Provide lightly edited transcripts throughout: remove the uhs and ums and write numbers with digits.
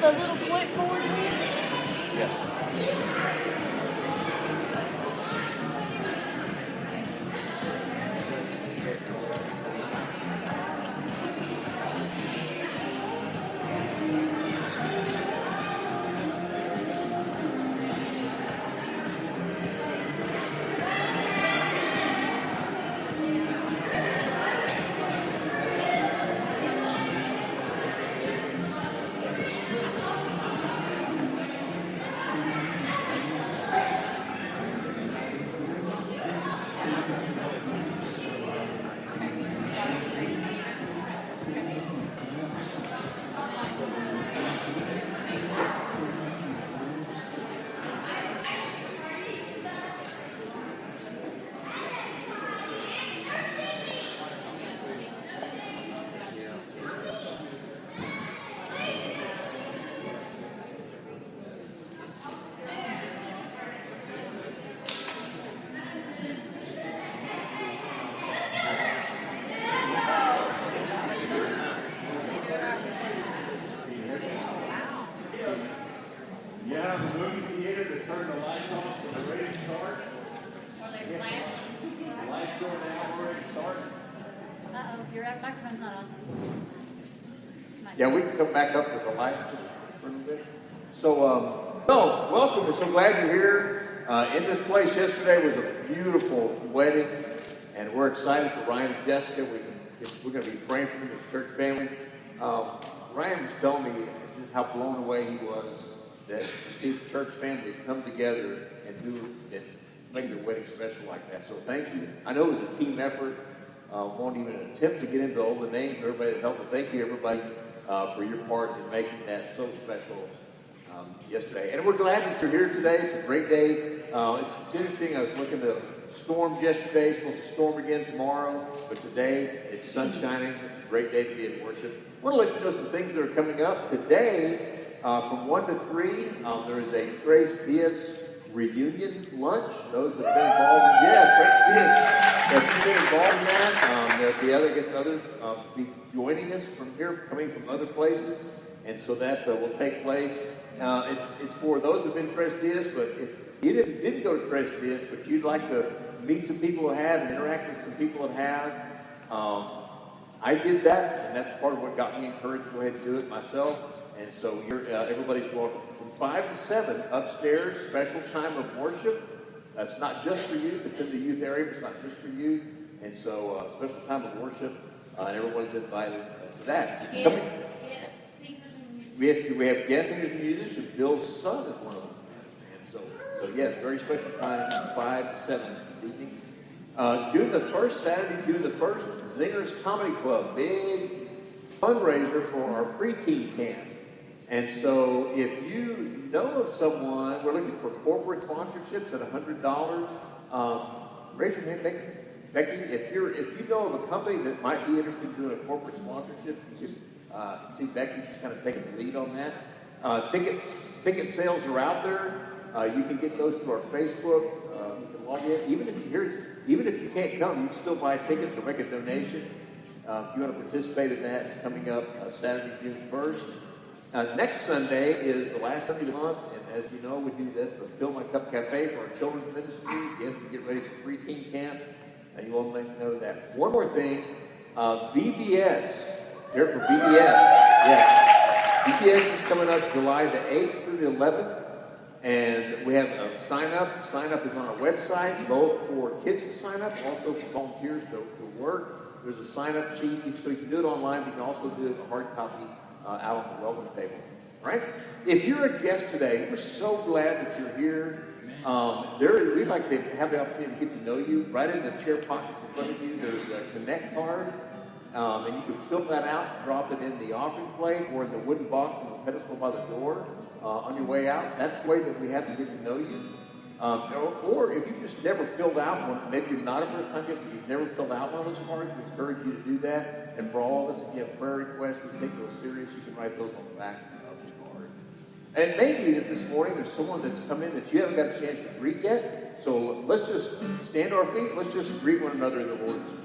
The little clipboard here? Yes. You have a movie theater to turn the lights off when they're ready to start. The lights go down, we're ready to start. Uh-oh, your microphone's not on. Yeah, we can come back up with the lights just for a little bit. So, welcome. We're so glad you're here. In this place yesterday was a beautiful wedding, and we're excited for Ryan and Jessica. We're going to be praying for them as a church family. Ryan was telling me just how blown away he was that to see the church family come together and make their wedding special like that. So thank you. I know it was a team effort. Won't even attempt to get into all the names of everybody that helped, but thank you everybody for your part in making that so special yesterday. And we're glad that you're here today. It's a great day. It's interesting. I was looking at the storms yesterday. It's supposed to storm again tomorrow, but today it's sun shining. It's a great day to be in worship. I want to let you know some things that are coming up. Today, from 1 to 3, there is a Tres Dias reunion lunch. Those that have been involved in, Tres Dias, if you've been involved in that, others be joining us from here, coming from other places. And so that will take place. It's for those who've been Tres Dias, but if you didn't go to Tres Dias, but you'd like to meet some people who have and interact with some people that have, I did that, and that's part of what got me encouraged to go ahead and do it myself. And so everybody's welcome. From 5 to 7, upstairs, special time of worship. That's not just for youth. It's in the youth area, but it's not just for youth. And so special time of worship, and everyone's invited to that. Yes, singers and musicians. We have guest singers and musicians. Bill's son is one of them. And so yes, very special time from 5 to 7 this evening. June the 1st, Saturday, June the 1st, Zingers Comedy Club, big fundraiser for our preteen camp. And so if you know of someone, we're looking for corporate sponsorships at $100. Raise your hand, Becky. If you know of a company that might be interested in doing a corporate sponsorship, you can see Becky, she's kind of taking the lead on that. Ticket sales are out there. You can get those through our Facebook. You can log in. Even if you can't come, you can still buy tickets or make a donation. If you want to participate in that, it's coming up Saturday, June 1st. Next Sunday is the last Sunday of the month, and as you know, we do this, the Fill My Cup Cafe for our children's ministry. Yes, we get ready for preteen camp, and you all may know that. One more thing, VBS, here for VBS. Yeah, VBS is coming up July the 8th through the 11th. And we have a sign up. Sign up is on our website, both for kids to sign up, also for volunteers to work. There's a sign up sheet, so you can do it online. You can also do it a hard copy out on the welcome table. All right? If you're a guest today, we're so glad that you're here. We'd like to have the opportunity to get to know you. Right in the chair pockets in front of you, there's a Connect card, and you can fill that out, drop it in the offering plate or in the wooden box on the pedestal by the door on your way out. That's the way that we have to get to know you. Or if you just never filled out one, maybe you're not a first time guest, but you've never filled out one of those cards, we encourage you to do that. And for all of us, if you have prayer requests, we take those serious, you can write those on the back of the card. And maybe that this morning there's someone that's come in that you haven't got a chance to greet yet. So let's just stand to our feet. Let's just greet one another in the Lord this morning.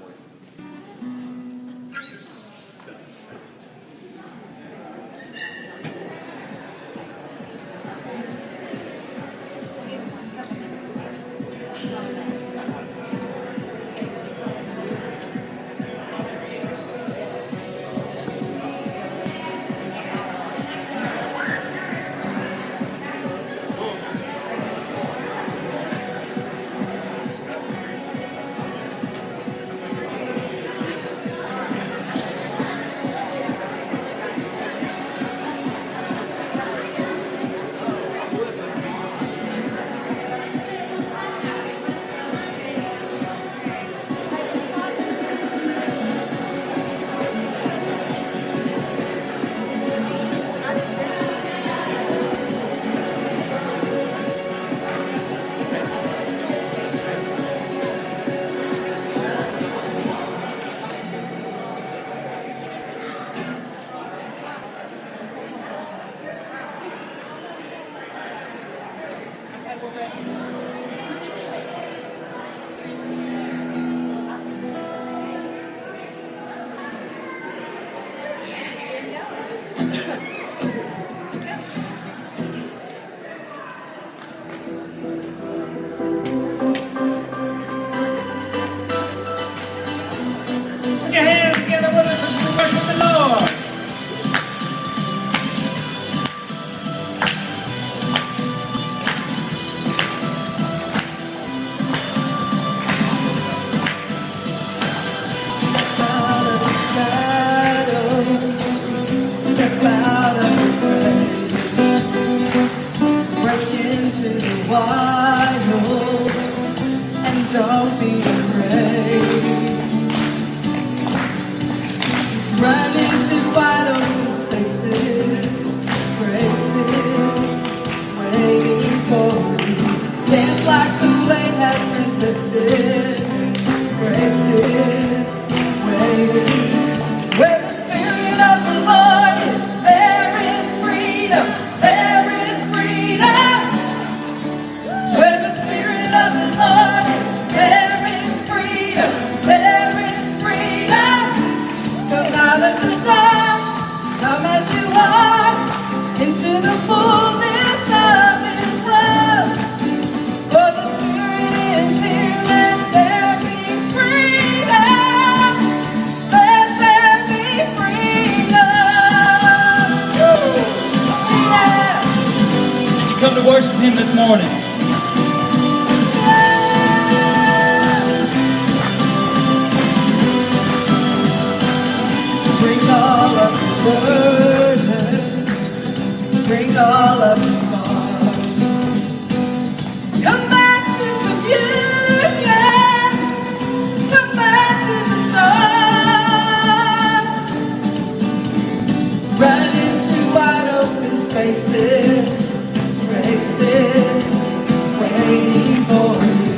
Put your hands together with us as we worship the Lord. Step out of the way. Break into the wild and don't be afraid. Run into wide open spaces, graces waiting for you. Dance like the weight has been lifted, graces waiting. Where the Spirit of the Lord is, there is freedom, there is freedom. Where the Spirit of the Lord is, there is freedom, there is freedom. Come out of the dark, come as you are, into the fullness of His love. For the Spirit is here, let there be freedom, let there be freedom. Yeah. Did you come to worship Him this morning? Bring all of your burdens, bring all of your scars. Come back to communion, come back to the start. Run into wide open spaces, graces waiting for you.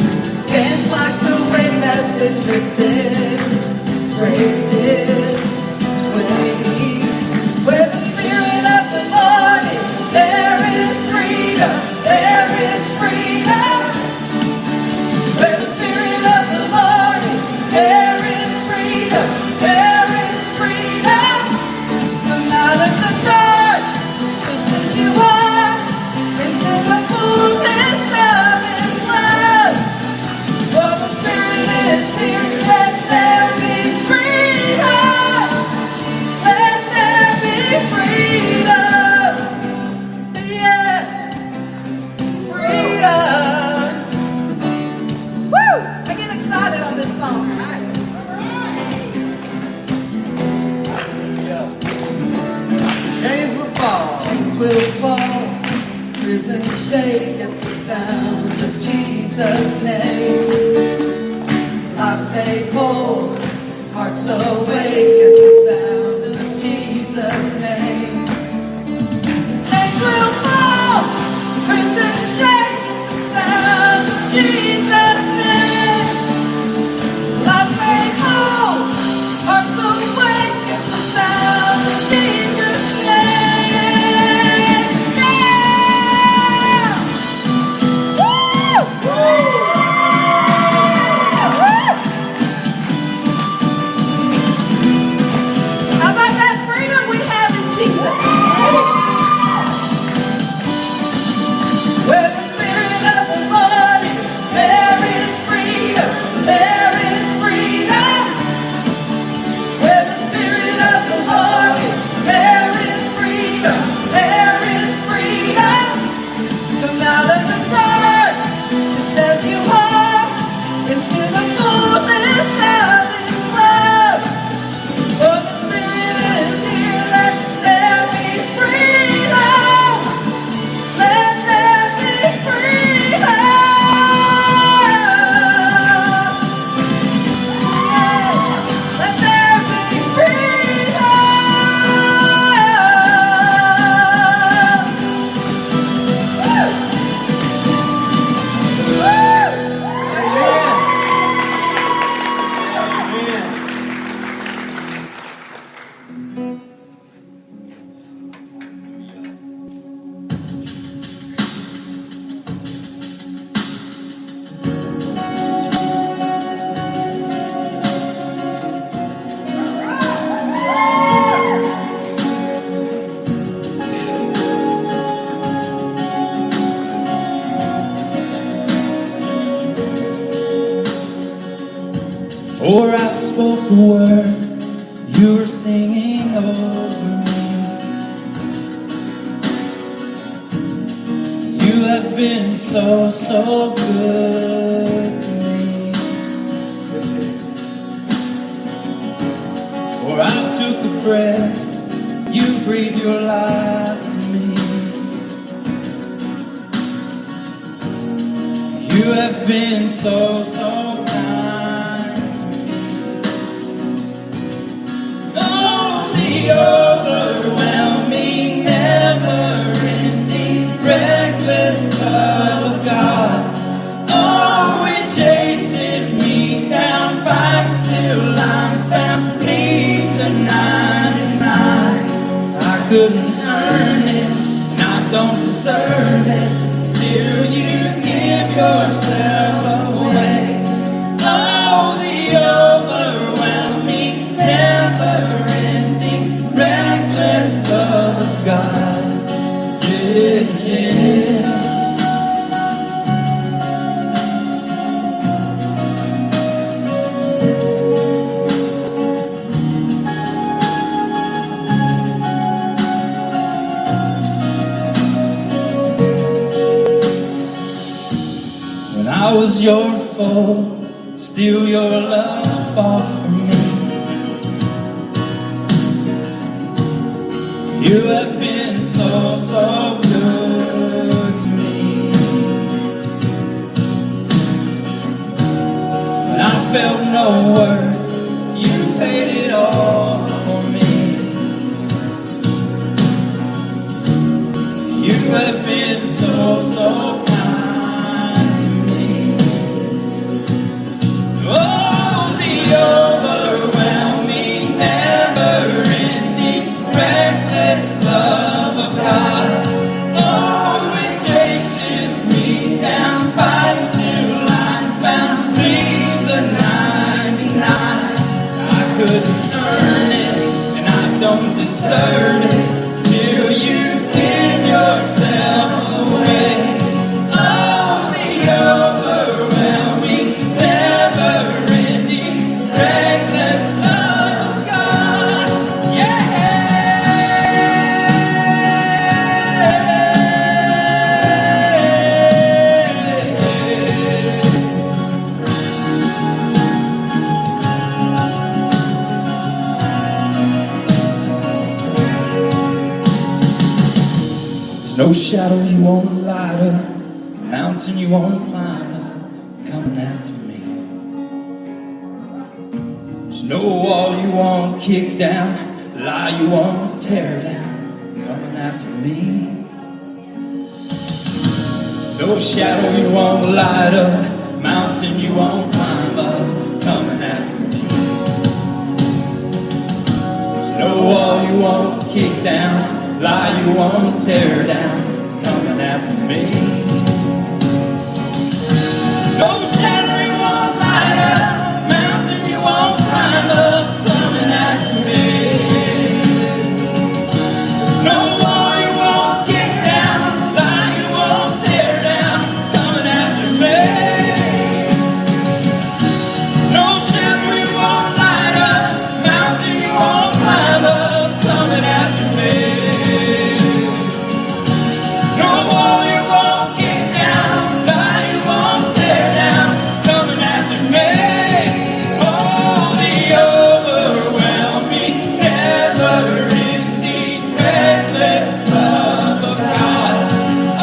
Dance like the weight has been lifted, graces waiting. Where the Spirit of the Lord is, there is freedom, there is freedom. Where the Spirit of the Lord is, there is freedom, there is freedom. Come out of the dark, just as you are, into the fullness of His love. For the Spirit is here, let there be freedom. Jesus' name. Lives made whole, hearts awake at the sound of Jesus' name. Chains will fall, prison shake at the sound of Jesus' name. Lives made whole, hearts awake at the sound of Jesus' name. Yeah! Woo! Woo! How about that freedom we have in Jesus? Where the Spirit of the Lord is, there is freedom. There is freedom. Where the Spirit of the Lord is, there is freedom. There is freedom. Come out of the dark, just as you are, into the fullness of His love. For the Spirit is here, let there be freedom. Let there be freedom. Let there be freedom. Woo! Before I spoke a word, you were singing over me. You have been so, so good to me. Before I took a breath, you breathed your life in me. You have been so, so kind to me. Oh, the overwhelming, never-ending, reckless love of God. Oh, it chases me down, fights till I'm found, leaves a 99. I couldn't earn it, and I don't deserve it. Still, you give yourself away. Oh, the overwhelming, never-ending, reckless love of God. Yeah, yeah. When I was your foe, still your love fought for me. You have been so, so good to me. When I felt no worth, you paid it all for me. You have been so, so kind to me. Oh, the overwhelming, never-ending, reckless love of God. Oh, it chases me down, fights till I'm found, leaves a 99. I couldn't earn it, and I don't deserve it. Still, you give yourself away. Oh, the overwhelming, never-ending, reckless love of God. Yeah. There's no shadow you won't light up, mountain you won't climb up. coming after me. There's no wall you won't kick down, lie you won't tear down, coming after me. There's no shadow you won't light up, mountain you won't climb up, coming after me. There's no wall you won't kick down, lie you won't tear down, coming after me. No shadow you won't light up, mountain you won't climb up, coming after me. No wall you won't kick down, lie you won't tear down, coming after me. No shadow you won't light up, mountain you won't climb up, coming after me. No wall you won't kick down, lie you won't tear down, coming after me. Oh, the overwhelming, never-ending, reckless love of God.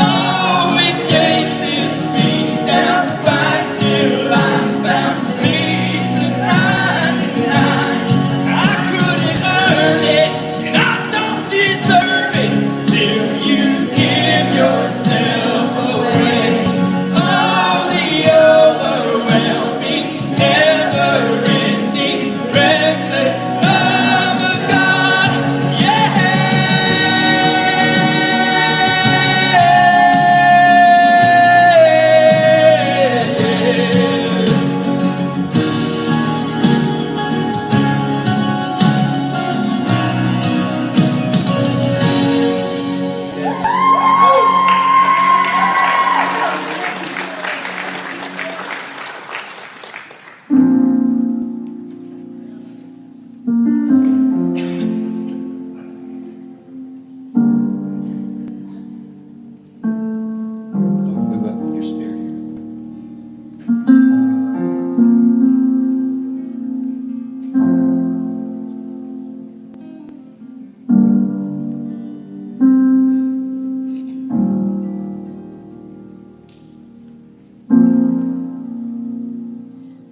Oh, it chases me down, fights till I'm found, leaves the 99. I couldn't earn it, and I don't deserve it, still you give yourself away. Oh, the overwhelming, never-ending, reckless love of God. Yeah. Lord, we welcome your spirit here.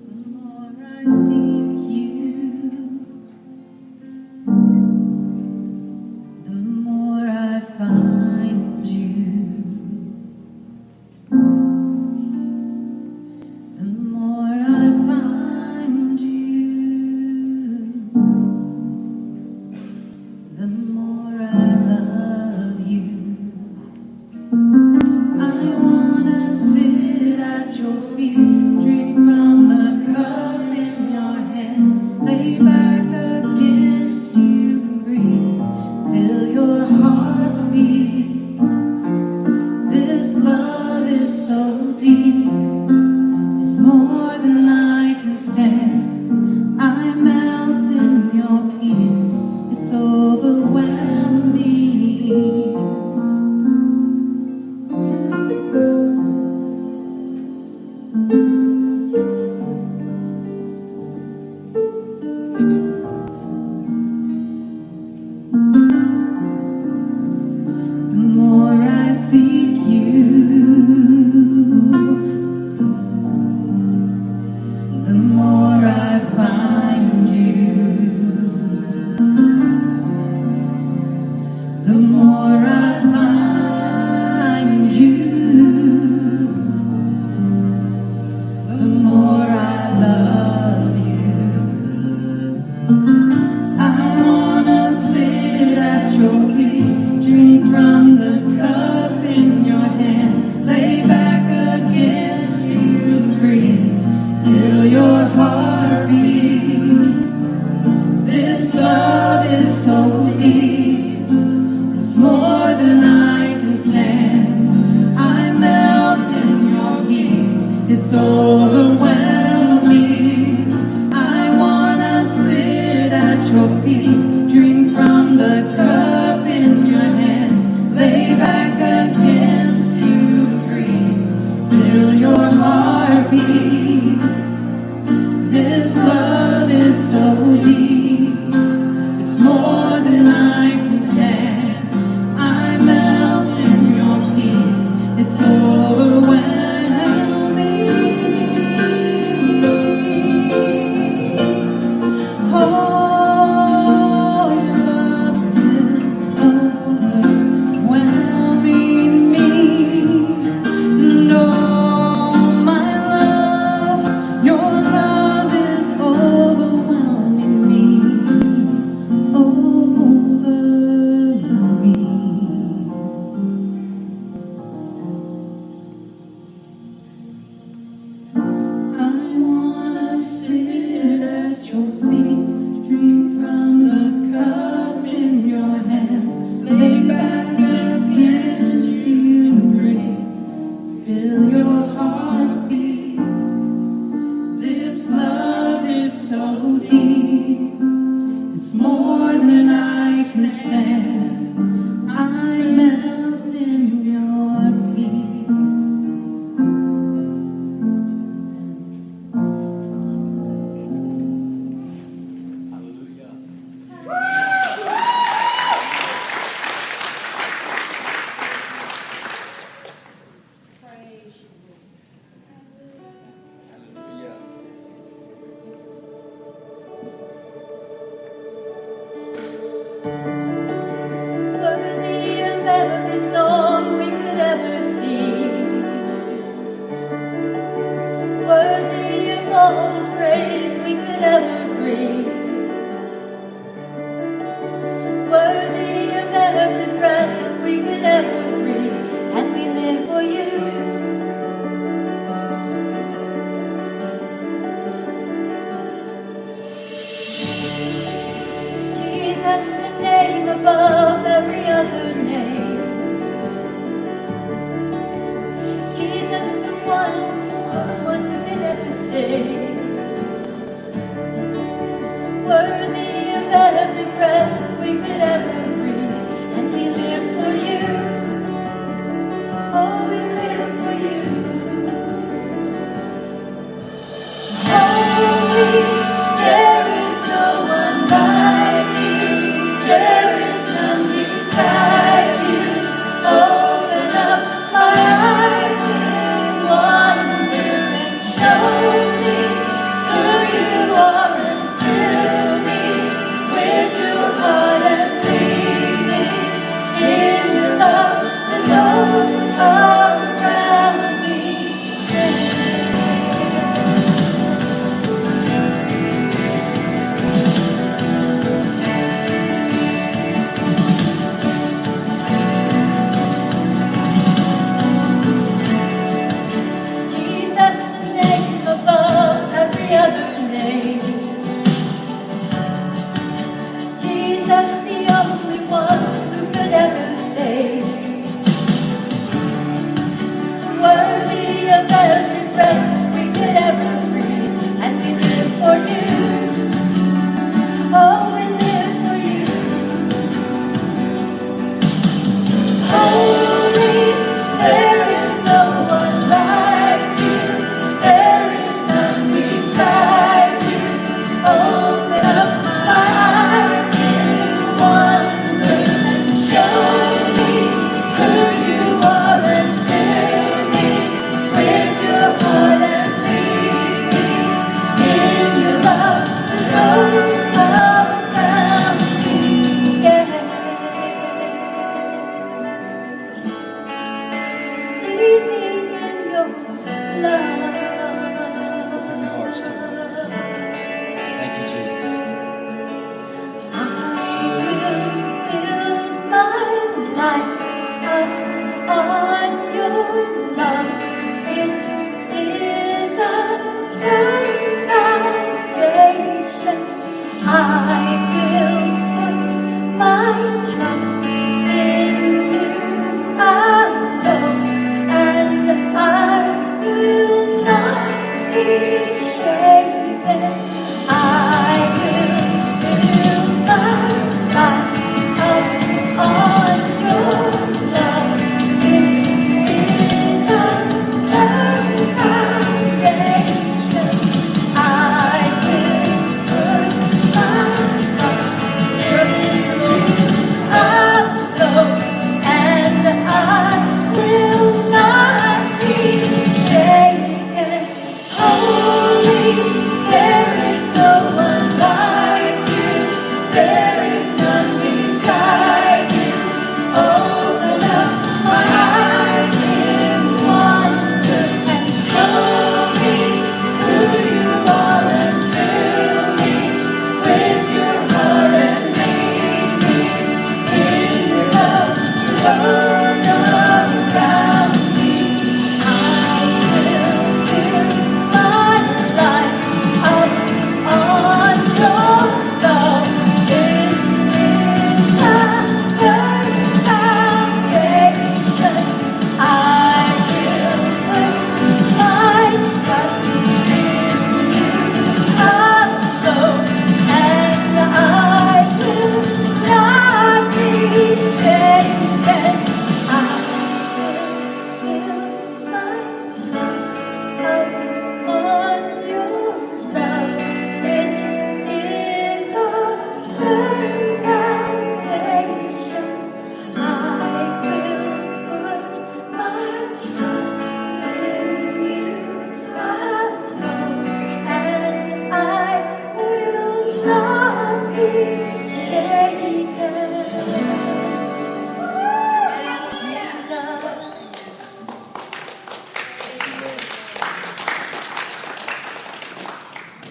The more I seek you, the more I find you. The more I find you, the more I love you. I wanna sit at your feet, drink from the cup in your hand, lay back against you and breathe, feel your heartbeat. This love is so deep, it's more than I can stand. I melt in your peace, it's overwhelming. The more I seek you, the more I find you. The more I find you, the more I love you. I wanna sit at your feet, drink from the cup in your hand, lay back against you and breathe, feel your heartbeat. This love is so deep, it's more than I can stand. I melt in your peace, it's overwhelming. I wanna sit at your feet, drink from the cup in your hand, lay back against you and breathe, feel your heartbeat. This love is so deep, it's more than I can stand. I melt in your peace, it's overwhelming. worthy of all the praise we could ever bring, worthy of every breath we could ever breathe, and we live for you. Jesus, the name above every other name. Jesus is the one who can ever save. Worthy of every breath we could ever breathe, and we live for you. Oh, we live for you. Holy, there is no one like you. There is none beside you. Open up my eyes in wonder and show me who you are, and fill me with your heart and lead me in your love to those around me. Jesus, the name above every other name. Jesus, the only one who could ever save. Worthy of every breath we could ever breathe, and we live for you. Oh, we live for you. Holy, there is no one like you. There is none beside you. Open up my eyes in wonder and show me who you are, and fill me with your heart and lead me in your love to those around me. Yeah. Lead me in your love. Open your hearts to Him. Thank you, Jesus. I will build my life up on your love. It is a firm foundation. I will put my trust in you alone, and I will not be shaken. I will build my life up on your love. It is a firm foundation. I will put my trust in you alone, and I will not be shaken. Holy,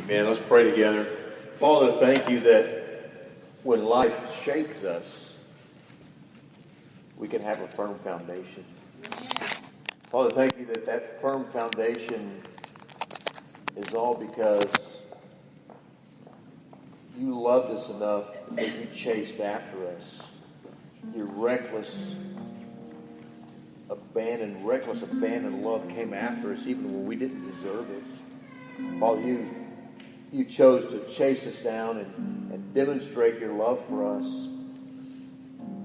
Man, let's pray together. Father, thank you that when life shakes us, we can have a firm foundation. Father, thank you that that firm foundation is all because you loved us enough that you chased after us. Your reckless abandoned love came after us even when we didn't deserve it. Father, you chose to chase us down and demonstrate your love for us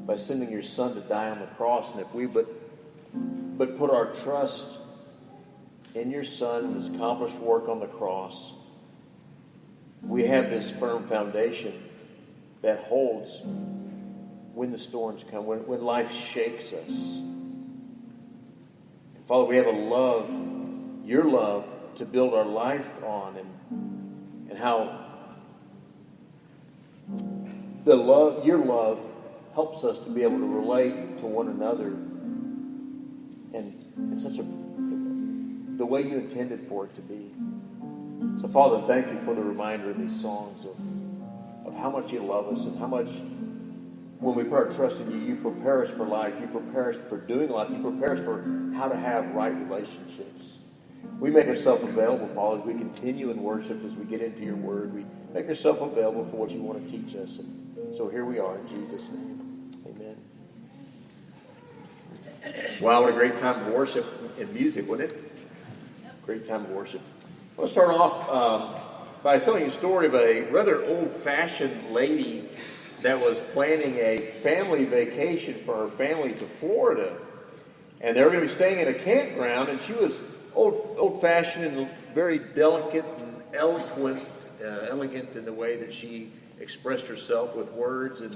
by sending your Son to die on the cross. And if we but put our trust in your Son and his accomplished work on the cross, we have this firm foundation that holds when the storms come, when life shakes us. And Father, we have your love to build our life on, and how your love helps us to be able to relate to one another and the way you intended for it to be. So Father, thank you for the reminder in these songs of how much you love us and how much when we put our trust in you, you prepare us for life, you prepare us for doing life, you prepare us for how to have right relationships. We make ourselves available, Father, as we continue in worship, as we get into your word. We make ourselves available for what you want to teach us. And so here we are in Jesus' name. Amen. Wow, what a great time of worship and music, wasn't it? Great time of worship. Let's start off by telling you a story of a rather old-fashioned lady that was planning a family vacation for her family to Florida. And they were going to be staying in a campground, and she was old-fashioned and very delicate and elegant in the way that she expressed herself with words. And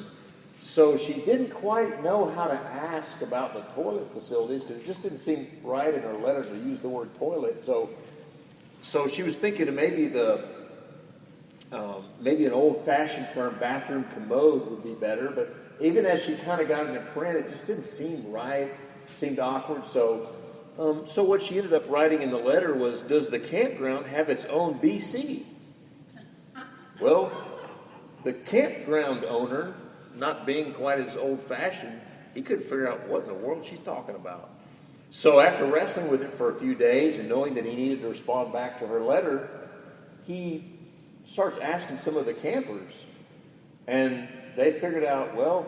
so she didn't quite know how to ask about the toilet facilities because it just didn't seem right in her letter to use the word toilet. So she was thinking of maybe maybe an old-fashioned term, bathroom commode, would be better. But even as she kind of got into print, it just didn't seem right. It seemed awkward. So what she ended up writing in the letter was, does the campground have its own BC? Well, the campground owner, not being quite as old-fashioned, he couldn't figure out what in the world she's talking about. So after wrestling with it for a few days and knowing that he needed to respond back to her letter, he starts asking some of the campers. And they figured out, well,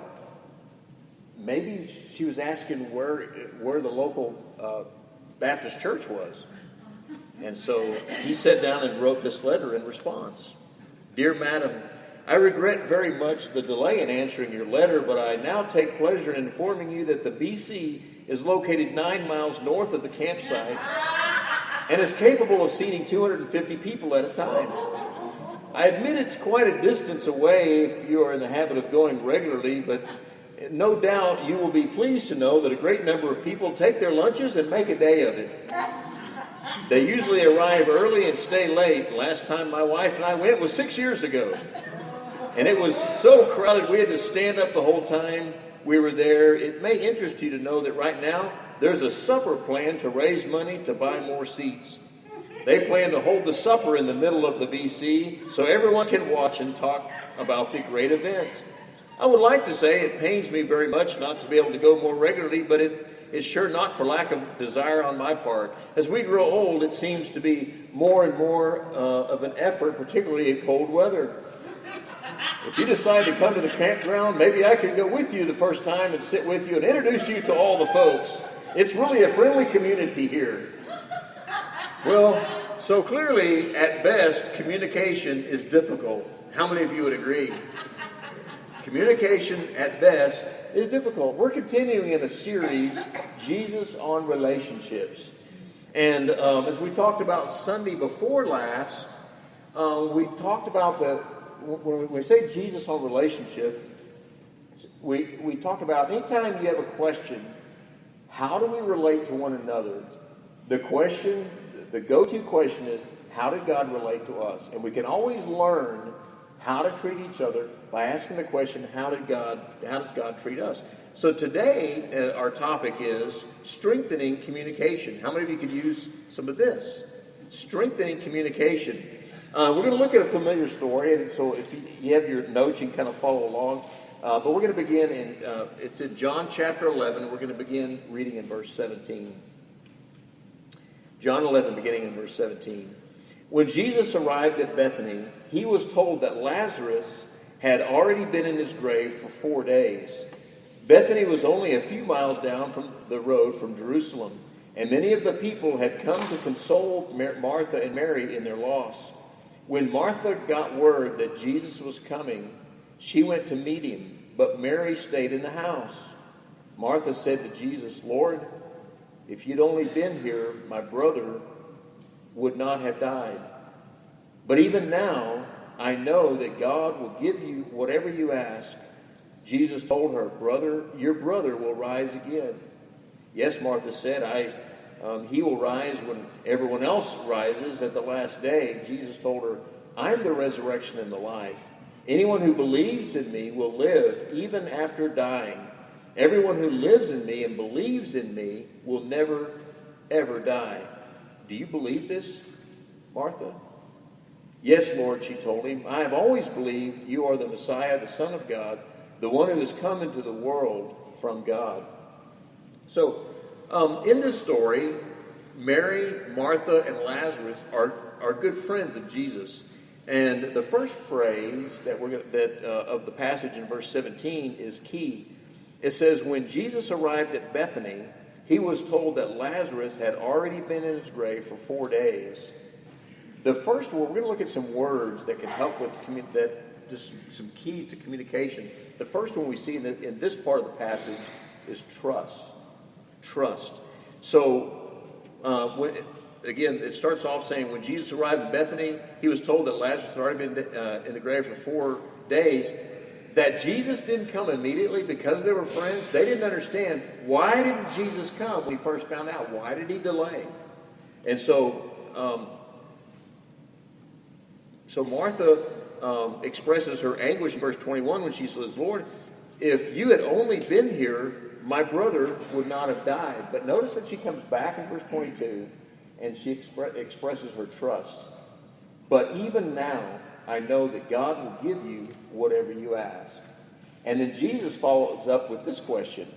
maybe she was asking where the local Baptist church was. And so he sat down and wrote this letter in response. Dear Madam, I regret very much the delay in answering your letter, but I now take pleasure in informing you that the BC is located 9 miles north of the campsite and is capable of seating 250 people at a time. I admit it's quite a distance away if you are in the habit of going regularly, but no doubt you will be pleased to know that a great number of people take their lunches and make a day of it. They usually arrive early and stay late. Last time my wife and I went was 6 years ago. And it was so crowded we had to stand up the whole time we were there. It may interest you to know that right now there's a supper plan to raise money to buy more seats. They plan to hold the supper in the middle of the BC so everyone can watch and talk about the great event. I would like to say it pains me very much not to be able to go more regularly, but it is sure not for lack of desire on my part. As we grow old, it seems to be more and more of an effort, particularly in cold weather. If you decide to come to the campground, maybe I could go with you the first time and sit with you and introduce you to all the folks. It's really a friendly community here. Well, so clearly, at best, communication is difficult. How many of you would agree? Communication, at best, is difficult. We're continuing in a series, Jesus on Relationships. And as we talked about Sunday before last, we talked about when we say Jesus on relationship, we talked about anytime you have a question, how do we relate to one another? The go-to question is, how did God relate to us? And we can always learn how to treat each other by asking the question, how does God treat us? So today, our topic is strengthening communication. How many of you could use some of this? Strengthening communication. We're going to look at a familiar story, and so if you have your notes, you can kind of follow along. But we're going to begin it's in John chapter 11. We're going to begin reading in verse 17. John 11, beginning in verse 17. When Jesus arrived at Bethany, he was told that Lazarus had already been in his grave for 4 days. Bethany was only a few miles down from the road from Jerusalem, and many of the people had come to console Martha and Mary in their loss. When Martha got word that Jesus was coming, she went to meet him, but Mary stayed in the house. Martha said to Jesus, "Lord, if you'd only been here, my brother would not have died. But even now, I know that God will give you whatever you ask." Jesus told her, your brother will rise again." "Yes," Martha said, he will rise when everyone else rises at the last day." Jesus told her, "I'm the resurrection and the life. Anyone who believes in me will live even after dying. Everyone who lives in me and believes in me will never, ever die." "Do you believe this, Martha?" "Yes, Lord," she told him. "I have always believed you are the Messiah, the Son of God, the one who has come into the world from God." So, in this story, Mary, Martha, and Lazarus are good friends of Jesus. And the first phrase of the passage in verse 17 is key. It says, when Jesus arrived at Bethany, he was told that Lazarus had already been in his grave for 4 days. We're going to look at some words that can help with just some keys to communication. The first one we see in this part of the passage is trust. Trust. So, it starts off saying, when Jesus arrived in Bethany, he was told that Lazarus had already been in the grave for 4 days. That Jesus didn't come immediately because they were friends, they didn't understand, why didn't Jesus come when he first found out? Why did he delay? And so Martha expresses her anguish in verse 21 when she says, "Lord, if you had only been here, my brother would not have died." But notice that she comes back in verse 22 and she expresses her trust. "But even now, I know that God will give you whatever you ask." And then Jesus follows up with this question.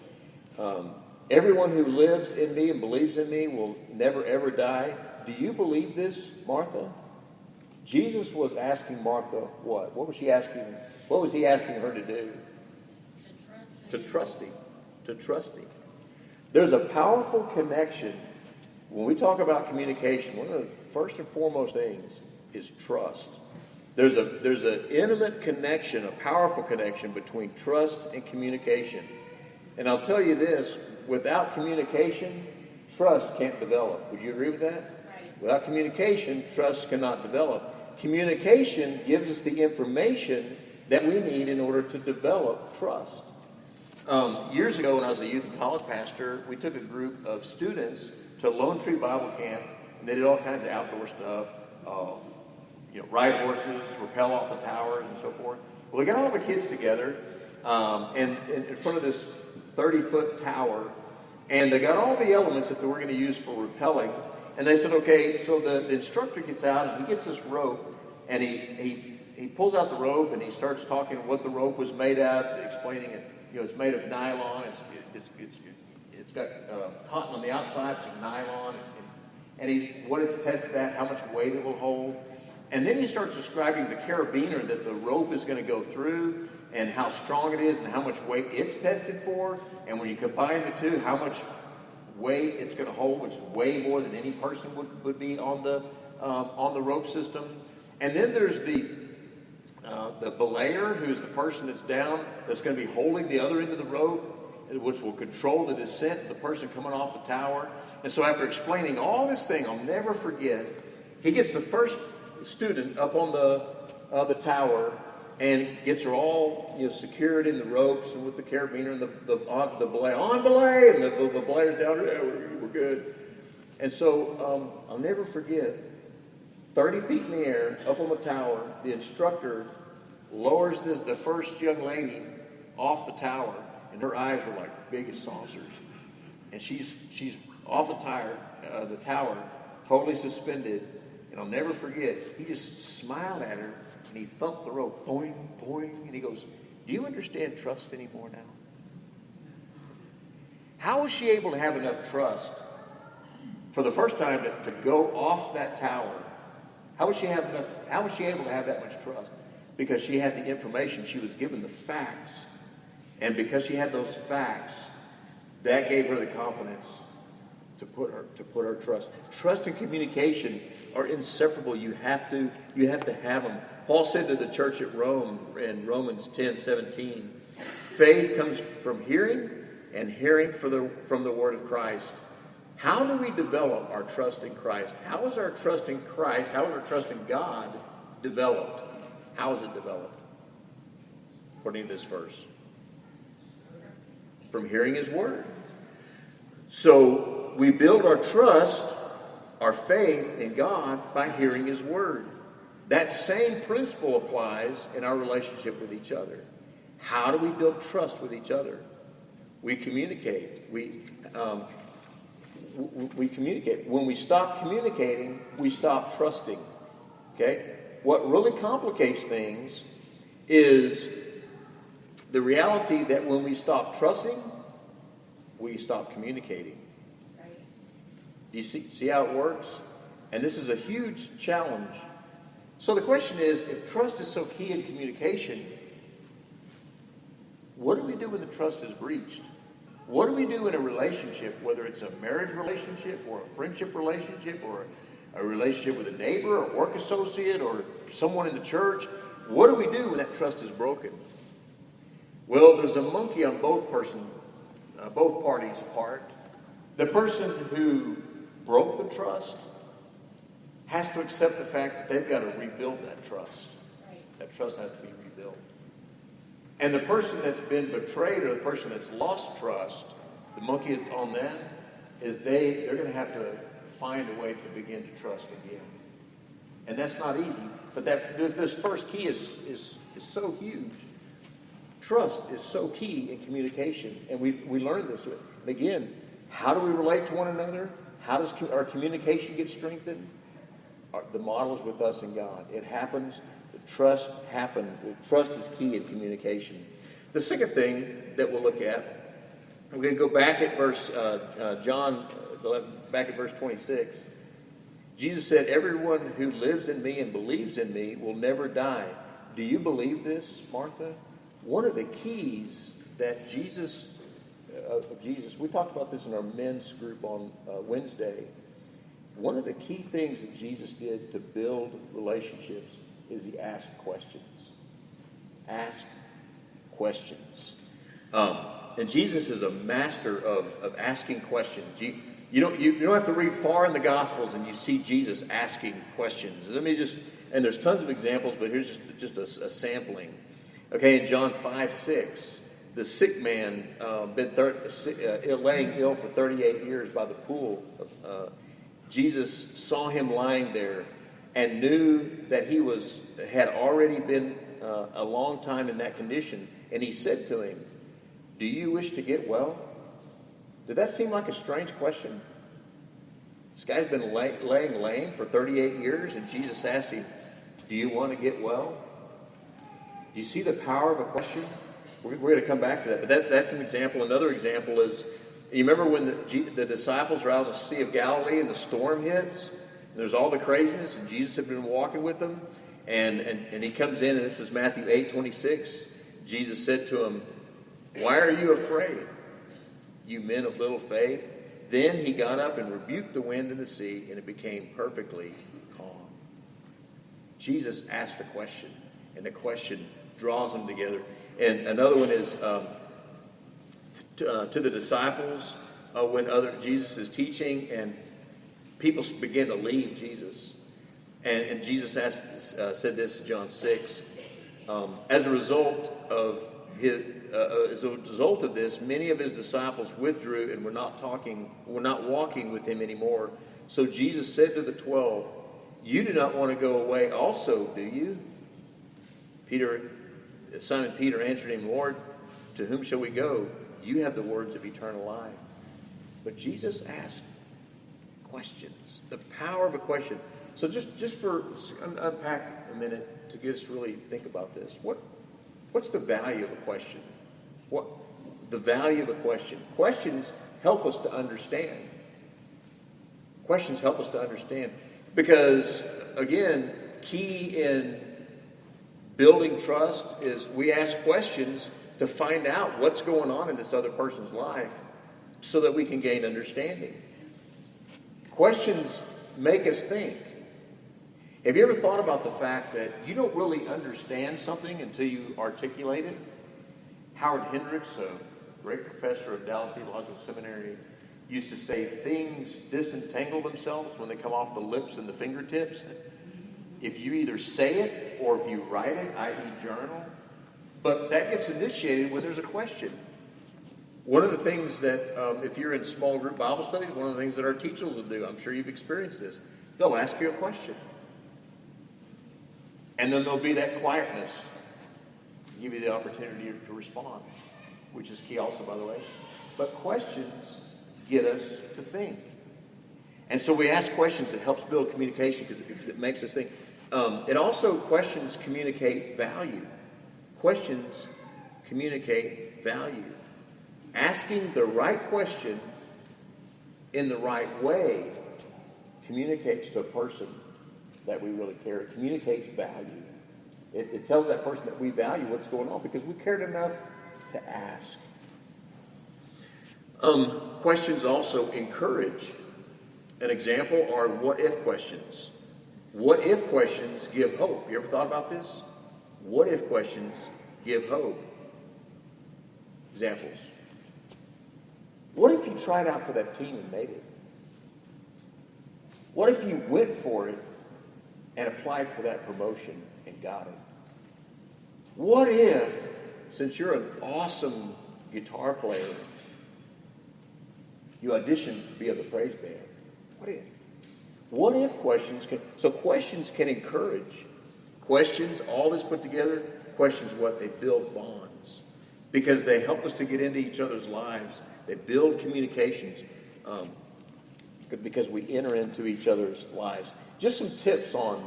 "Everyone who lives in me and believes in me will never ever die. Do you believe this, Martha?" Jesus was asking Martha what? What was he asking her to do? To trust him. To trust him. There's a powerful connection. When we talk about communication, one of the first and foremost things is trust. There's an intimate connection, a powerful connection between trust and communication. And I'll tell you this, without communication, trust can't develop. Would you agree with that? Right. Without communication, trust cannot develop. Communication gives us the information that we need in order to develop trust. Years ago, when I was a youth and college pastor, we took a group of students to Lone Tree Bible Camp, and they did all kinds of outdoor stuff. Ride horses, rappel off the towers, and so forth. Well, we got all the kids together, and in front of this 30-foot tower, and they got all the elements that they were going to use for rappelling. And they said, okay, so the instructor gets out, and he gets this rope, and he pulls out the rope, and he starts talking what the rope was made out of, explaining it. It's made of nylon. It's got cotton on the outside, it's nylon, and what it's tested at, how much weight it will hold. And then he starts describing the carabiner that the rope is going to go through, and how strong it is, and how much weight it's tested for. And when you combine the two, how much weight it's going to hold, which is way more than any person would be on the rope system. And then there's the belayer, who's the person that's down, that's going to be holding the other end of the rope, which will control the descent of the person coming off the tower. And so after explaining all this thing, I'll never forget, he gets the first student up on the tower and gets her all secured in the ropes and with the carabiner and the belay, on belay, and the belayer's down there. We're good. And so I'll never forget, 30 feet in the air, up on the tower, the instructor lowers the first young lady off the tower, and her eyes were like big as saucers. And she's off the tower, totally suspended. And I'll never forget, he just smiled at her, and he thumped the rope, boing, boing, and he goes, do you understand trust anymore now? How was she able to have enough trust for the first time to go off that tower? How was she able to have that much trust? Because she had the information, she was given the facts. And because she had those facts, that gave her the confidence to put her trust. Trust and communication are inseparable. You have to have them. Paul said to the church at Rome in Romans 10:17, faith comes from hearing, and hearing from the word of Christ. How do we develop our trust in Christ? How is our trust in Christ, how is our trust in God developed? How is it developed? According to this verse. From hearing his word. So we build our trust, our faith in God by hearing his word. That same principle applies in our relationship with each other. How do we build trust with each other? We communicate. We communicate. When we stop communicating, we stop trusting. Okay? What really complicates things is the reality that when we stop trusting, we stop communicating. Right. Do you see how it works? And this is a huge challenge. So the question is, if trust is so key in communication, what do we do when the trust is breached? What do we do in a relationship, whether it's a marriage relationship or a friendship relationship or a relationship with a neighbor or work associate or someone in the church? What do we do when that trust is broken? Well, there's a monkey on both parties' part. The person who broke the trust has to accept the fact that they've got to rebuild that trust. Right. That trust has to be rebuilt. And the person that's been betrayed or the person that's lost trust, the monkey that's on them, is they're going to have to find a way to begin to trust again. And that's not easy. But this first key is so huge. Trust is so key in communication. And we learned this. And again, how do we relate to one another? How does our communication get strengthened? The model is with us and God. It happens. The trust happens. The trust is key in communication. The second thing that we'll look at, we're going to go back at verse, John 11, back at verse 26. Jesus said, everyone who lives in me and believes in me will never die. Do you believe this, Martha? One of the keys that Jesus, we talked about this in our men's group on Wednesday. One of the key things that Jesus did to build relationships is he asked questions. Ask questions. And Jesus is a master of asking questions. You don't have to read far in the Gospels and you see Jesus asking questions. And there's tons of examples, but here's just a sampling. Okay, in John 5:6, the sick man been laying ill for 38 years by the pool. Jesus saw him lying there and knew that he had already been a long time in that condition. And he said to him, do you wish to get well? Did that seem like a strange question? This guy's been laying lame for 38 years, and Jesus asked him, do you want to get well? Do you see the power of a question? We're going to come back to that, but that's an example. Another example is, you remember when the disciples are out on the Sea of Galilee and the storm hits? And there's all the craziness, and Jesus had been walking with them, and he comes in, and this is Matthew 8:26. Jesus said to him, why are you afraid, you men of little faith? Then he got up and rebuked the wind and the sea, and it became perfectly calm. Jesus asked a question, and the question draws them together. And another one is to the disciples when Jesus is teaching, and people begin to leave Jesus. And Jesus said this in John 6. As a result of this, many of his disciples withdrew and were not walking with him anymore. So Jesus said to the 12, you do not want to go away also, do you? Simon Peter answered him, Lord, to whom shall we go? You have the words of eternal life. But Jesus asked questions. The power of a question. So just for unpack a minute to get us really think about this. What's the value of a question? What the value of a question? Questions help us to understand. Questions help us to understand because again, key in building trust is we ask questions to find out what's going on in this other person's life so that we can gain understanding. Questions make us think. Have you ever thought about the fact that you don't really understand something until you articulate it? Howard Hendricks, a great professor of Dallas Theological Seminary, used to say things disentangle themselves when they come off the lips and the fingertips. If you either say it or if you write it, i.e. journal, but that gets initiated when there's a question. One of the things that, if you're in small group Bible studies, one of the things that our teachers will do, I'm sure you've experienced this, they'll ask you a question. And then there'll be that quietness, give you the opportunity to respond, which is key also, by the way. But questions get us to think. And so we ask questions. It helps build communication because it makes us think. It also, questions communicate value. Questions communicate value. Asking the right question in the right way communicates to a person that we really care. It communicates value. It tells that person that we value what's going on because we cared enough to ask. Questions also encourage. An example are what-if questions. What-if questions give hope. You ever thought about this? What-if questions give hope. Examples. What if you tried out for that team and made it? What if you went for it and applied for that promotion and got it? What if, since you're an awesome guitar player, you auditioned to be on the praise band? What if? What if questions questions can encourage. Questions, all this put together, questions what? They build bonds. Because they help us to get into each other's lives. They build communications. Because we enter into each other's lives. Just some tips on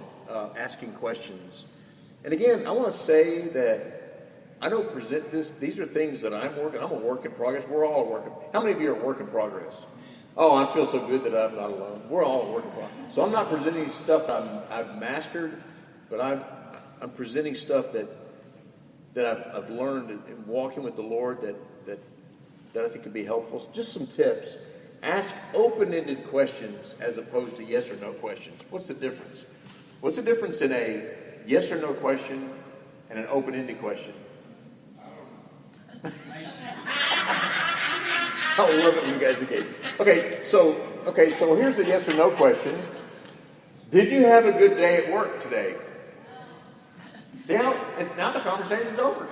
asking questions. And again, I want to say that I don't present this. These are things that I'm a work in progress. We're all working. How many of you are work in progress? Oh, I feel so good that I'm not alone. We're all work in progress. So I'm not presenting stuff I've mastered, but I'm presenting stuff that I've learned in walking with the Lord that I think could be helpful. So just some tips. Ask open-ended questions as opposed to yes or no questions. What's the difference? What's the difference in a yes or no question and an open-ended question? I love it when you guys engage. Okay, so here's the yes or no question. Did you have a good day at work today? See how now the conversation's over.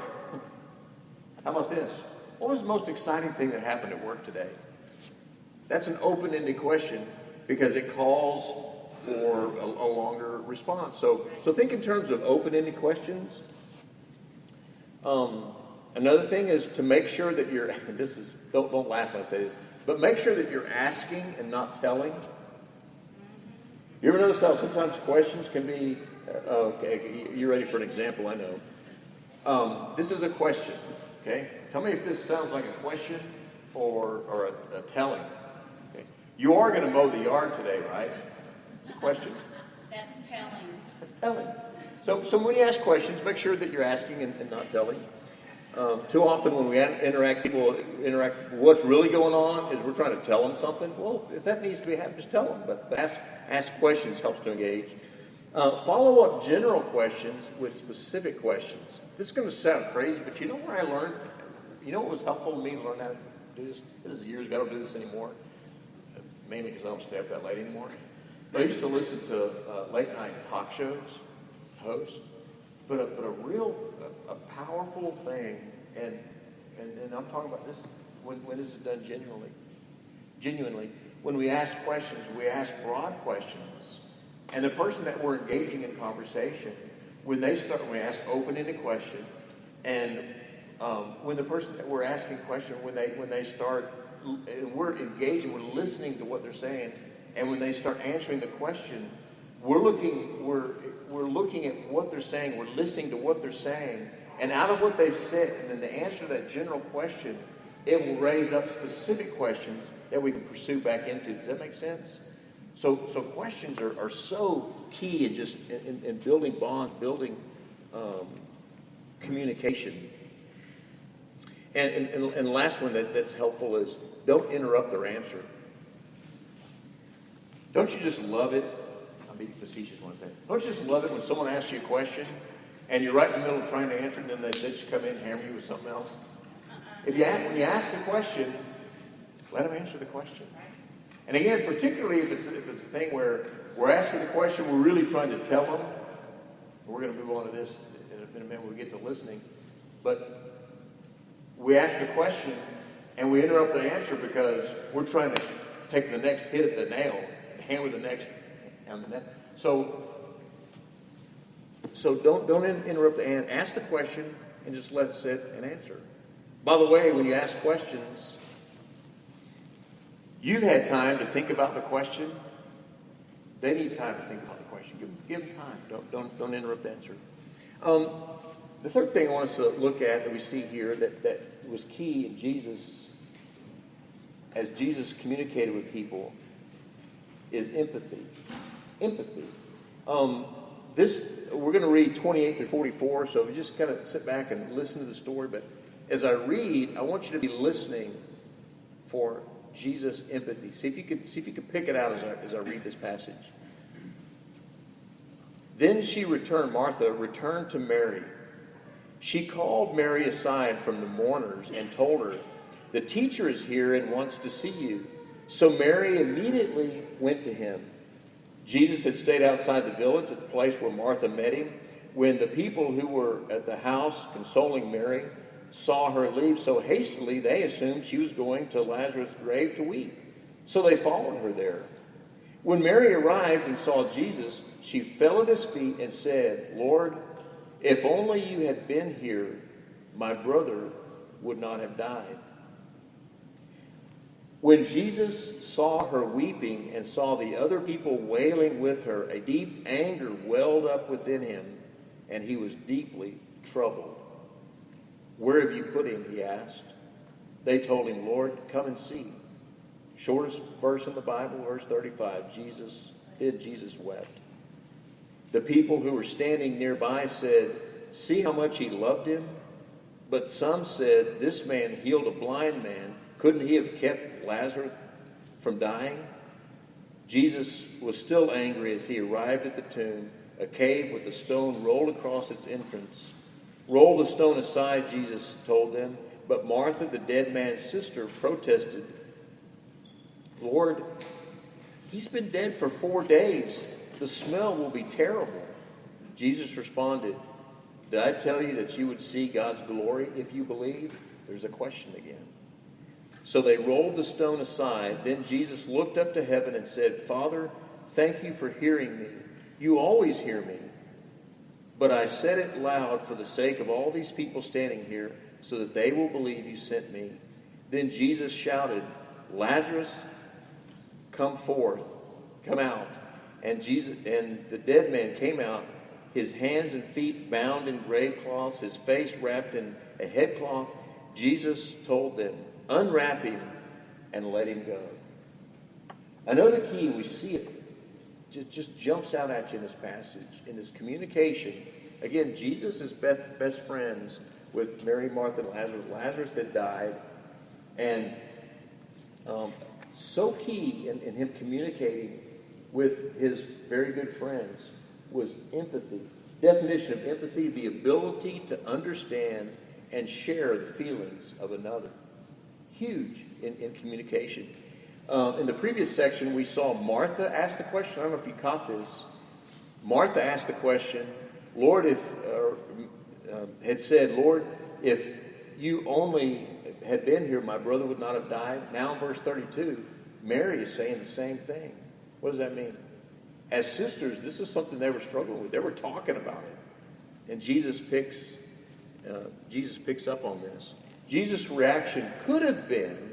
How about this? What was the most exciting thing that happened at work today? That's an open-ended question because it calls for a longer response. So think in terms of open-ended questions. Another thing is to make sure that you're. Don't laugh when I say this, but make sure that you're asking and not telling. You ever notice how sometimes questions can be? Okay, you're ready for an example? I know. This is a question. Okay, tell me if this sounds like a question or a telling. Okay. You are going to mow the yard today, right? It's a question. That's telling. That's telling. So when you ask questions, make sure that you're asking and not telling. Too often when we people interact, what's really going on is we're trying to tell them something. Well, if that needs to be happening, just tell them. But ask questions helps to engage. Follow up general questions with specific questions. This is going to sound crazy, but you know where I learned? You know what was helpful to me to learn how to do this? This is years ago. I don't do this anymore. Mainly because I don't stay up that late anymore. But I used to listen to late night talk shows, hosts. But a powerful thing, and I'm talking about this when this is done genuinely. When we ask questions, we ask broad questions, and the person that we're engaging in conversation, when we ask open-ended question, and when the person that we're asking question, when they start, and we're engaging, we're listening to what they're saying, and when they start answering the question, we're looking at what they're saying. We're listening to what they're saying. And out of what they've said, and then the answer to that general question, it will raise up specific questions that we can pursue back into. Does that make sense? So questions are so key in just in building bonds, building communication. And the last one that's helpful is don't interrupt their answer. Don't you just love it? I'm being facetious when I say it. Don't you just love it when someone asks you a question and you're right in the middle of trying to answer it, and then they just come in and hammer you with something else? When you ask a question, let them answer the question. And again, particularly if it's a thing where we're asking the question, we're really trying to tell them. We're going to move on to this in a minute when we get to listening. But we ask a question and we interrupt the answer because we're trying to take the next hit at the nail and hammer the next on the net. So don't interrupt the answer. Ask the question and just let it sit and answer. By the way, when you ask questions, you've had time to think about the question. They need time to think about the question. Give them time. Don't interrupt the answer. The third thing I want us to look at that we see here that was key in Jesus, as Jesus communicated with people, is empathy. Empathy. We're going to read 28 through 44, so we just kind of sit back and listen to the story. But as I read, I want you to be listening for Jesus' empathy. See if you could pick it out as I read this passage. Then Martha returned to Mary. She called Mary aside from the mourners and told her, "The teacher is here and wants to see you." So Mary immediately went to him. Jesus had stayed outside the village at the place where Martha met him. When the people who were at the house consoling Mary saw her leave so hastily, they assumed she was going to Lazarus' grave to weep. So they followed her there. When Mary arrived and saw Jesus, she fell at his feet and said, "Lord, if only you had been here, my brother would not have died." When Jesus saw her weeping and saw the other people wailing with her, a deep anger welled up within him, and he was deeply troubled. "Where have you put him?" he asked. They told him, "Lord, come and see." Shortest verse in the Bible, verse 35, Jesus wept. The people who were standing nearby said, "See how much he loved him?" But some said, "This man healed a blind man. Couldn't he have kept Lazarus from dying?" Jesus was still angry as he arrived at the tomb, a cave with a stone rolled across its entrance. "Roll the stone aside," Jesus told them. But Martha, the dead man's sister, protested, "Lord, he's been dead for 4 days. The smell will be terrible." Jesus responded, "Did I tell you that you would see God's glory if you believe?" There's a question again. So they rolled the stone aside. Then Jesus looked up to heaven and said, "Father, thank you for hearing me. You always hear me. But I said it loud for the sake of all these people standing here, so that they will believe you sent me." Then Jesus shouted, "Lazarus, come forth, come out." And the dead man came out, his hands and feet bound in grave cloths, his face wrapped in a headcloth. Jesus told them, "Unwrap him and let him go." Another key, we see it, just jumps out at you in this passage, in this communication. Again, Jesus is best friends with Mary, Martha, and Lazarus. Lazarus had died, and so key in him communicating with his very good friends was empathy. Definition of empathy: the ability to understand and share the feelings of another. Huge in communication. In the previous section, we saw Martha ask the question. I don't know if you caught this. Martha asked the question, "Lord, had said, Lord, if you only had been here, my brother would not have died." Now in verse 32, Mary is saying the same thing. What does that mean? As sisters, this is something they were struggling with. They were talking about it. And Jesus picks up on this. Jesus' reaction could have been,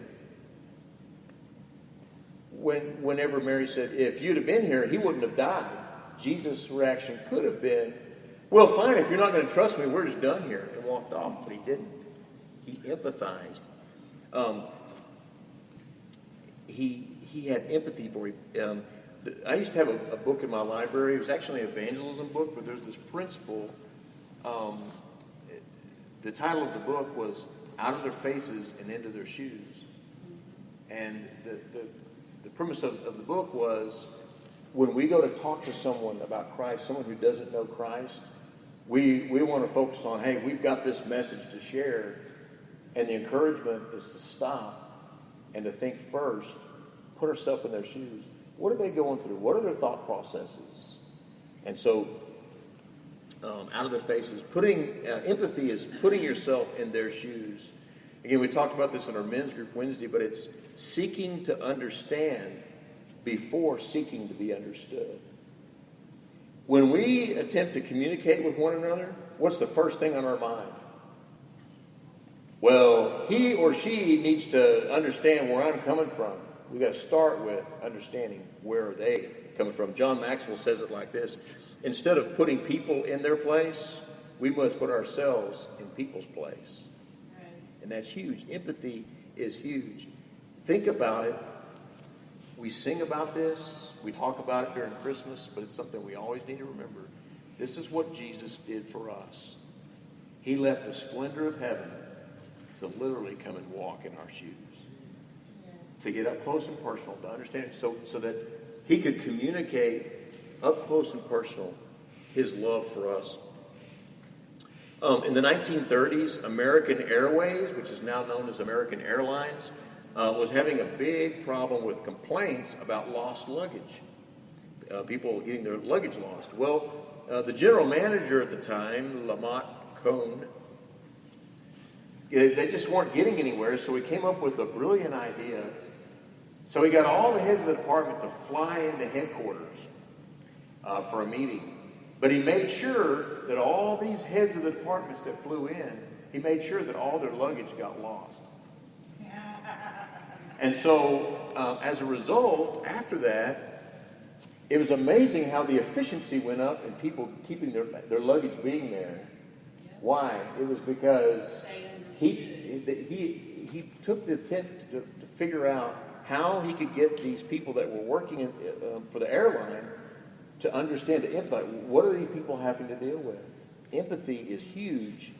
whenever Mary said, "If you'd have been here, he wouldn't have died." Jesus' reaction could have been, well, fine, if you're not going to trust me, we're just done here, and walked off. But he didn't. He empathized. He had empathy for him. I used to have a book in my library. It was actually an evangelism book, but there's this principle. The title of the book was Out of Their Faces and Into Their Shoes. And the premise of the book was, when we go to talk to someone about Christ, someone who doesn't know Christ, we want to focus on, hey, we've got this message to share, and the encouragement is to stop and to think first, put ourselves in their shoes. What are they going through? What are their thought processes? And so, out of their faces, empathy is putting yourself in their shoes. Again, we talked about this in our men's group Wednesday, but it's seeking to understand before seeking to be understood. When we attempt to communicate with one another, what's the first thing on our mind? Well, he or she needs to understand where I'm coming from. We've got to start with understanding where are they coming from. John Maxwell says it like this: instead of putting people in their place, we must put ourselves in people's place. Right. And that's huge. Empathy is huge. Think about it. We sing about this. We talk about it during Christmas, but it's something we always need to remember. This is what Jesus did for us. He left the splendor of heaven to literally come and walk in our shoes. To get up close and personal, to understand it, so that he could communicate up close and personal his love for us. In the 1930s, American Airways, which is now known as American Airlines, was having a big problem with complaints about lost luggage. People getting their luggage lost. Well, the general manager at the time, Lamont Cohn, they just weren't getting anywhere, so he came up with a brilliant idea. So he got all the heads of the department to fly into headquarters for a meeting. But he made sure that all these heads of the departments that flew in, he made sure that all their luggage got lost. And so, as a result, after that, it was amazing how the efficiency went up in people keeping their luggage being there. Why? It was because he took the attempt to figure out how he could get these people that were working for the airline to understand, to empathize. What are these people having to deal with? Empathy is huge.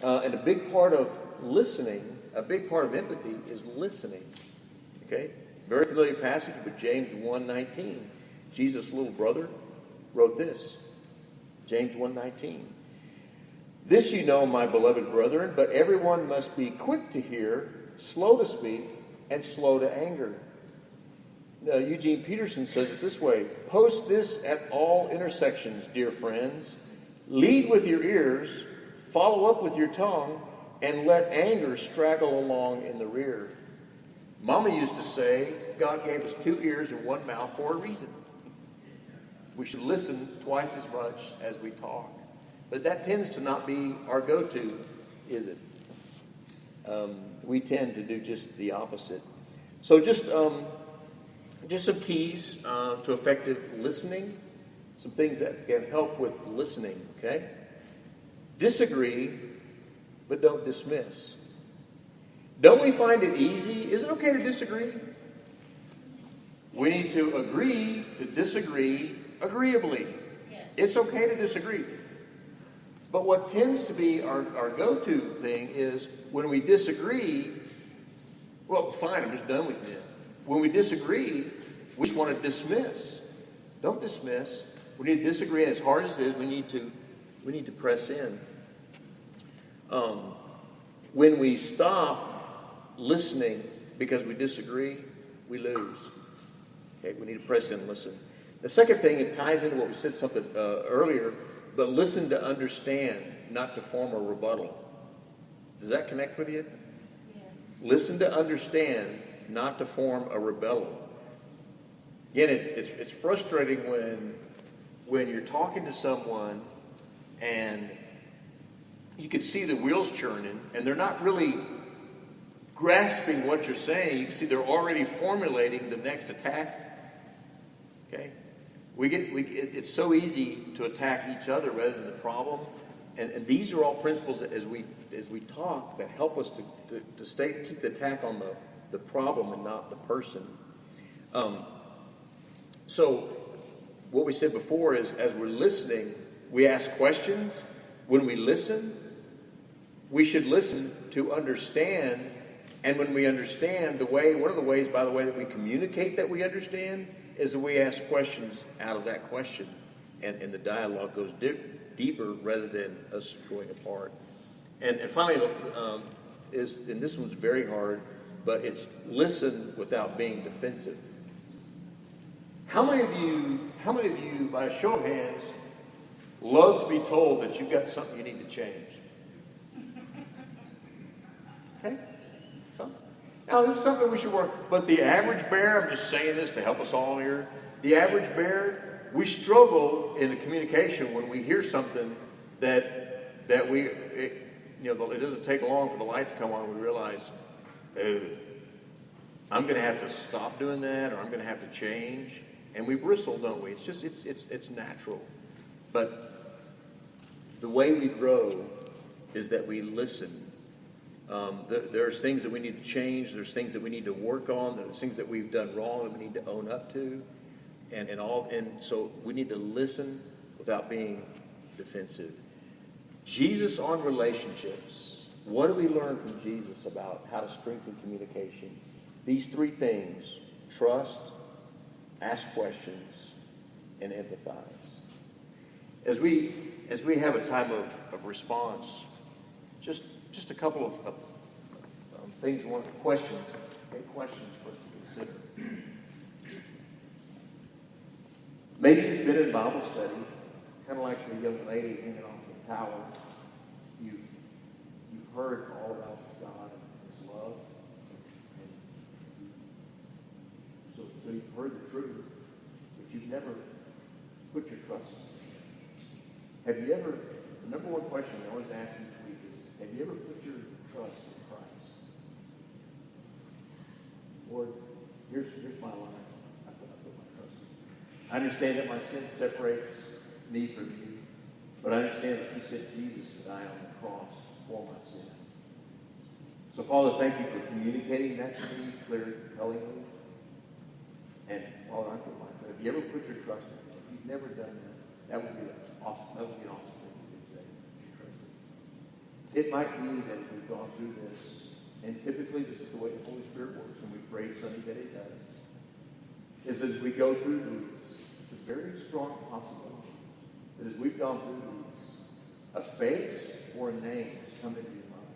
And a big part of listening, a big part of empathy is listening. Okay? Very familiar passage, but James 1:19. Jesus' little brother wrote this. James 1:19. This you know, my beloved brethren, but everyone must be quick to hear, slow to speak, and slow to anger. Eugene Peterson says it this way: post this at all intersections, dear friends. Lead with your ears, follow up with your tongue, and let anger straggle along in the rear. Mama used to say, God gave us 2 ears and 1 mouth for a reason. We should listen twice as much as we talk. But that tends to not be our go-to, is it? We tend to do just the opposite. So just some keys to effective listening, some things that can help with listening, okay? Disagree, but don't dismiss. Don't we find it easy? Is it okay to disagree? We need to agree to disagree agreeably. Yes. It's okay to disagree. But what tends to be our go-to thing is when we disagree, well, fine, I'm just done with it. When we disagree, we just want to dismiss. Don't dismiss. We need to disagree, and as hard as it is, we need to press in. When we stop listening because we disagree, we lose. Okay, we need to press in and listen. The second thing, it ties into what we said something earlier, but listen to understand, not to form a rebuttal. Does that connect with you? Yes. Listen to understand, not to form a rebuttal. Again, it's frustrating when you're talking to someone and you can see the wheels churning and they're not really grasping what you're saying. You can see they're already formulating the next attack. Okay? it's so easy to attack each other rather than the problem. And these are all principles that as we talk that help us to keep the attack on the problem and not the person. So what we said before is, as we're listening, we ask questions. When we listen, we should listen to understand. And when we understand, one of the ways, by the way, that we communicate that we understand is that we ask questions out of that question. And the dialogue goes deeper rather than us going apart. And finally, and this one's very hard, but it's listen without being defensive. How many of you, by a show of hands, love to be told that you've got something you need to change? Okay? So, now this is something we should work. But the average bear, I'm just saying this to help us all here. The average bear, we struggle in the communication when we hear something that it doesn't take long for the light to come on. We realize, oh, I'm going to have to stop doing that, or I'm going to have to change. And we bristle, don't we? It's just, it's natural. But the way we grow is that we listen. There's things that we need to change. There's things that we need to work on. There's things that we've done wrong that we need to own up to. And so we need to listen without being defensive. Jesus on relationships. What do we learn from Jesus about how to strengthen communication? These three things: trust, ask questions, and empathize. As we have a time of response, just a couple of things, questions for us to consider. Maybe you've been in Bible study, kind of like the young lady hanging off the tower. You've heard all about God and His love. So you've heard the truth, but you've never put your trust in Him. Have you ever, the number one question I always ask each week is, have you ever put your trust in Christ? Lord, here's my life. I put my trust in you. I understand that my sin separates me from you, but I understand that you sent Jesus to die on the cross for my sin. So, Father, thank you for communicating that to me clearly, compellingly. And Father, I put my trust. Have you ever put your trust in Him? If you've never done that, that would be awesome. That would be an awesome thing to do today. It might be that we've gone through this, and typically this is the way the Holy Spirit works, and we prayed Sunday that it does. Is as we go through these, it's a very strong possibility that as we've gone through these, a face or a name has come into your mind.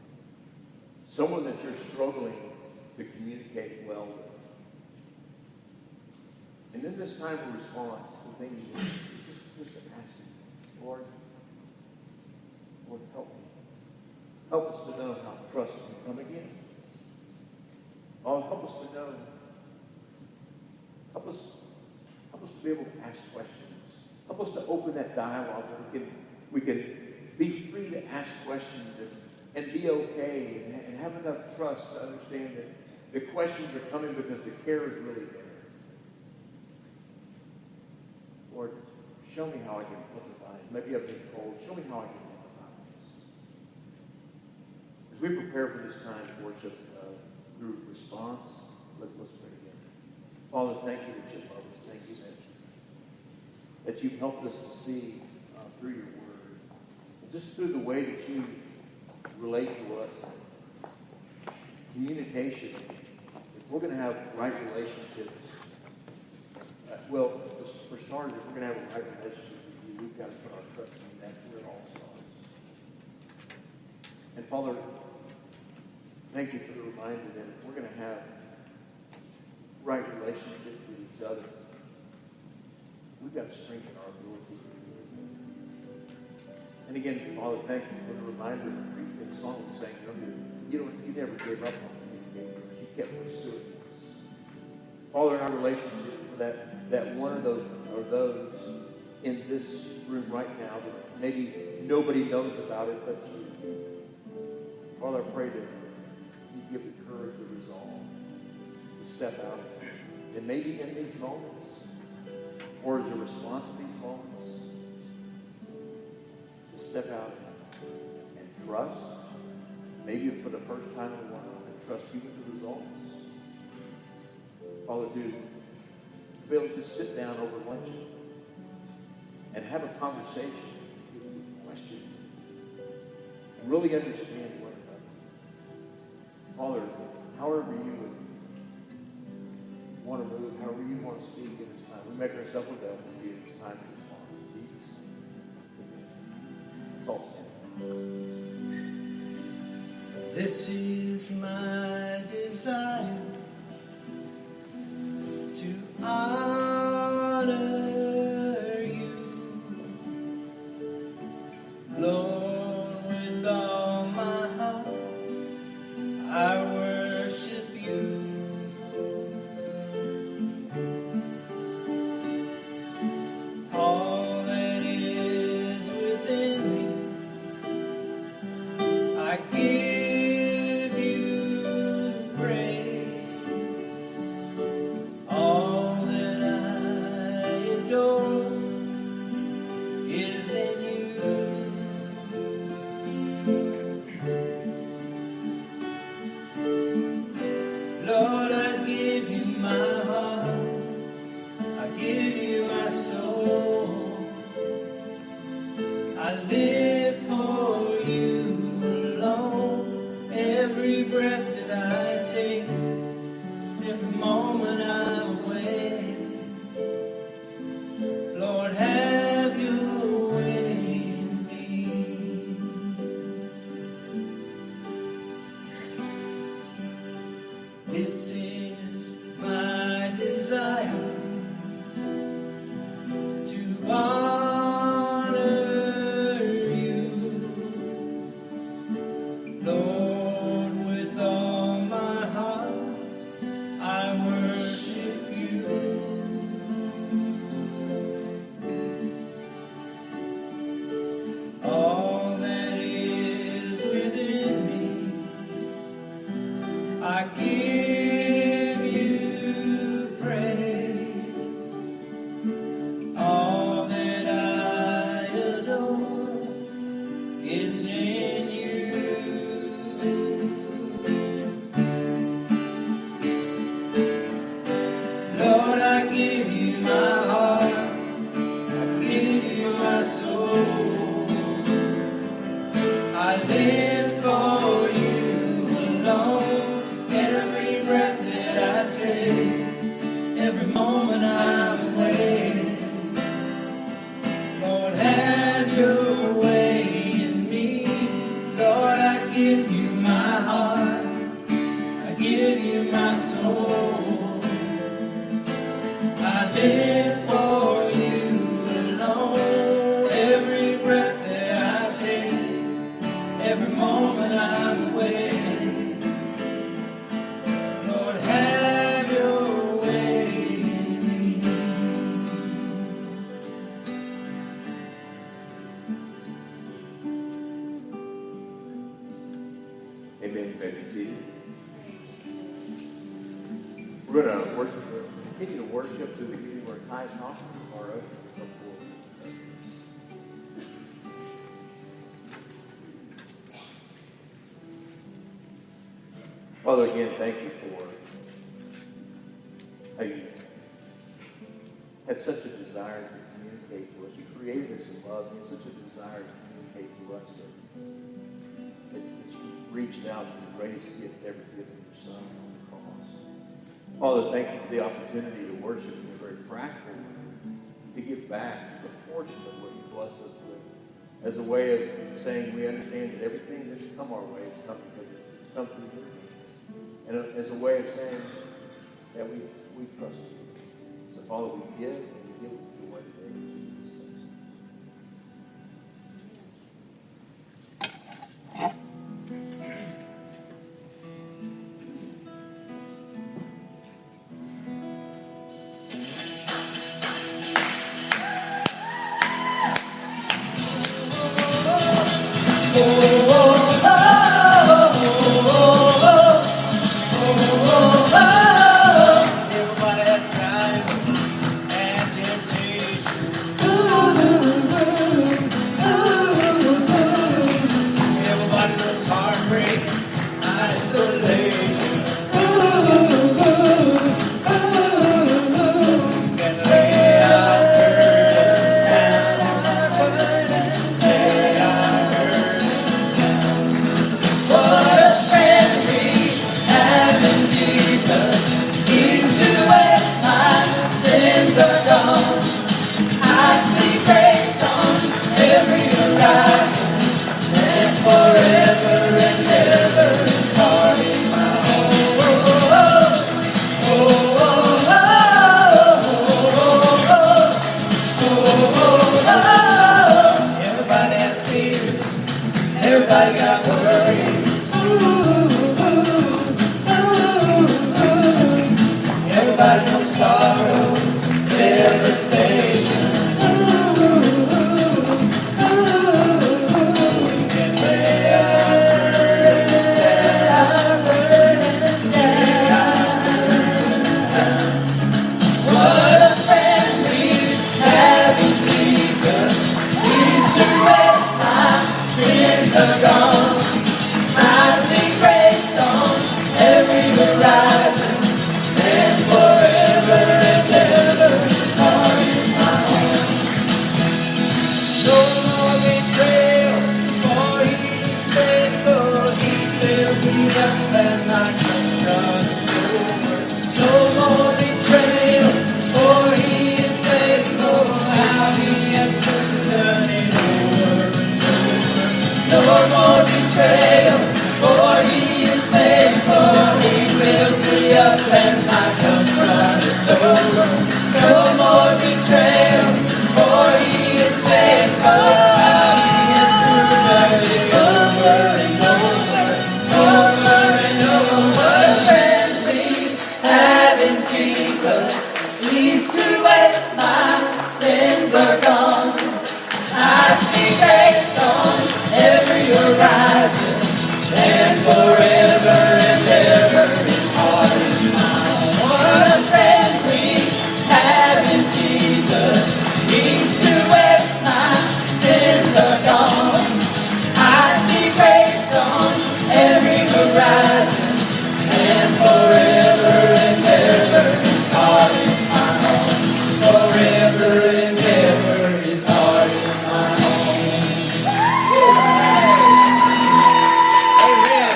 Someone that you're struggling to communicate well with. And in this time of response, the thing is just asking, Lord, help me. Help us to know how trust can come again. Oh, help us to know. Help us to be able to ask questions. Help us to open that dialogue where we can be free to ask questions and be okay and have enough trust to understand that the questions are coming because the care is really there. Lord, show me how I can empathize. Maybe I've been cold. Show me how I can empathize. As we prepare for this time of worship through response, let's pray again. Father, thank you that you love us. Thank you that you've helped us to see through your word, and just through the way that you relate to us. Communication. If we're going to have right relationships, well, for starters, if we're going to have a right relationship with you, we've got to put our trust in you. That's where it all starts. And Father, thank you for the reminder that if we're going to have right relationships with each other, we've got to strengthen our ability. And again, Father, thank you for the reminder in the song saying, you never gave up on communicating. You kept pursuing us. Father, in our relationship, that one of those or those in this room right now that maybe nobody knows about it but you. Father, I pray that you give the courage, the resolve to step out. And maybe in these moments, or as a response to these moments, to step out and trust, maybe for the first time in a while, and trust you with the results. Father, to be able to sit down over lunch and have a conversation, question, and really understand one another. Father, however you would want to move, however you want to speak in this time, we make ourselves available to you in this time to respond. In Jesus' name. Let's all stand. This is my desire to honor you, Lord, with all my heart. I worship you. All that is within me, I give you praise. All that I adore is in you. Lord, I give you my heart, I give you my soul. I live for you alone. Every breath that I take, every moment I'm awake, Lord, have your way in me. This is my desire to honor you, Lord, with all my heart. I worship you. All that is within me, I give you praise. All that I adore is in you. Lord, I give you my heart, I give you my soul. I live for you alone. Every breath that I take, every moment I'm awake, Lord, have your way in me. Lord, I give you my heart, I give you my soul. I live for you alone. Every breath that I take, every moment I'm awake, Lord, have your way in me. Amen. You may be seated. We're going to continue to worship through the giving our tithes and offerings of our ushers come forward. Father, again, thank you for how you have such a desire to communicate to us. You created us in love. You have such a desire to communicate to us that you reached out to the greatest gift ever given, your Son on the cross. Father, thank you for the opportunity to worship in a very practical way, to give back to the portion of what you blessed us with, as a way of saying we understand that everything that's come our way has come because it's come through your hands, and as a way of saying that we trust you. So, Father, we give and we give with joy today in Jesus' name. Everybody has time, hands empty. Everybody got worries. Everybody knows sorrow, devastation. And what a friend we have in Jesus. Easter eggs, my sins are gone. I see grace on every horizon, and forever and ever His heart is my home. No more betrayal, for He is faithful. He fills me up and my cup runs over. No more betrayal, for He is faithful. How He has done it over and over. No more betrayal, for He is faithful. He fills me up and my cup runs over. No more betrayal, for He is faithful. How He has done it over and over, over and over. What a friend we have in Jesus. East to west, my sins are gone. I see grace on every horizon, and forever and ever His heart is mine. What a friend we have in Jesus. East to west, my sins are gone. I see grace on every horizon, and forever and ever His heart is my home. Forever and ever His heart is my home. Amen.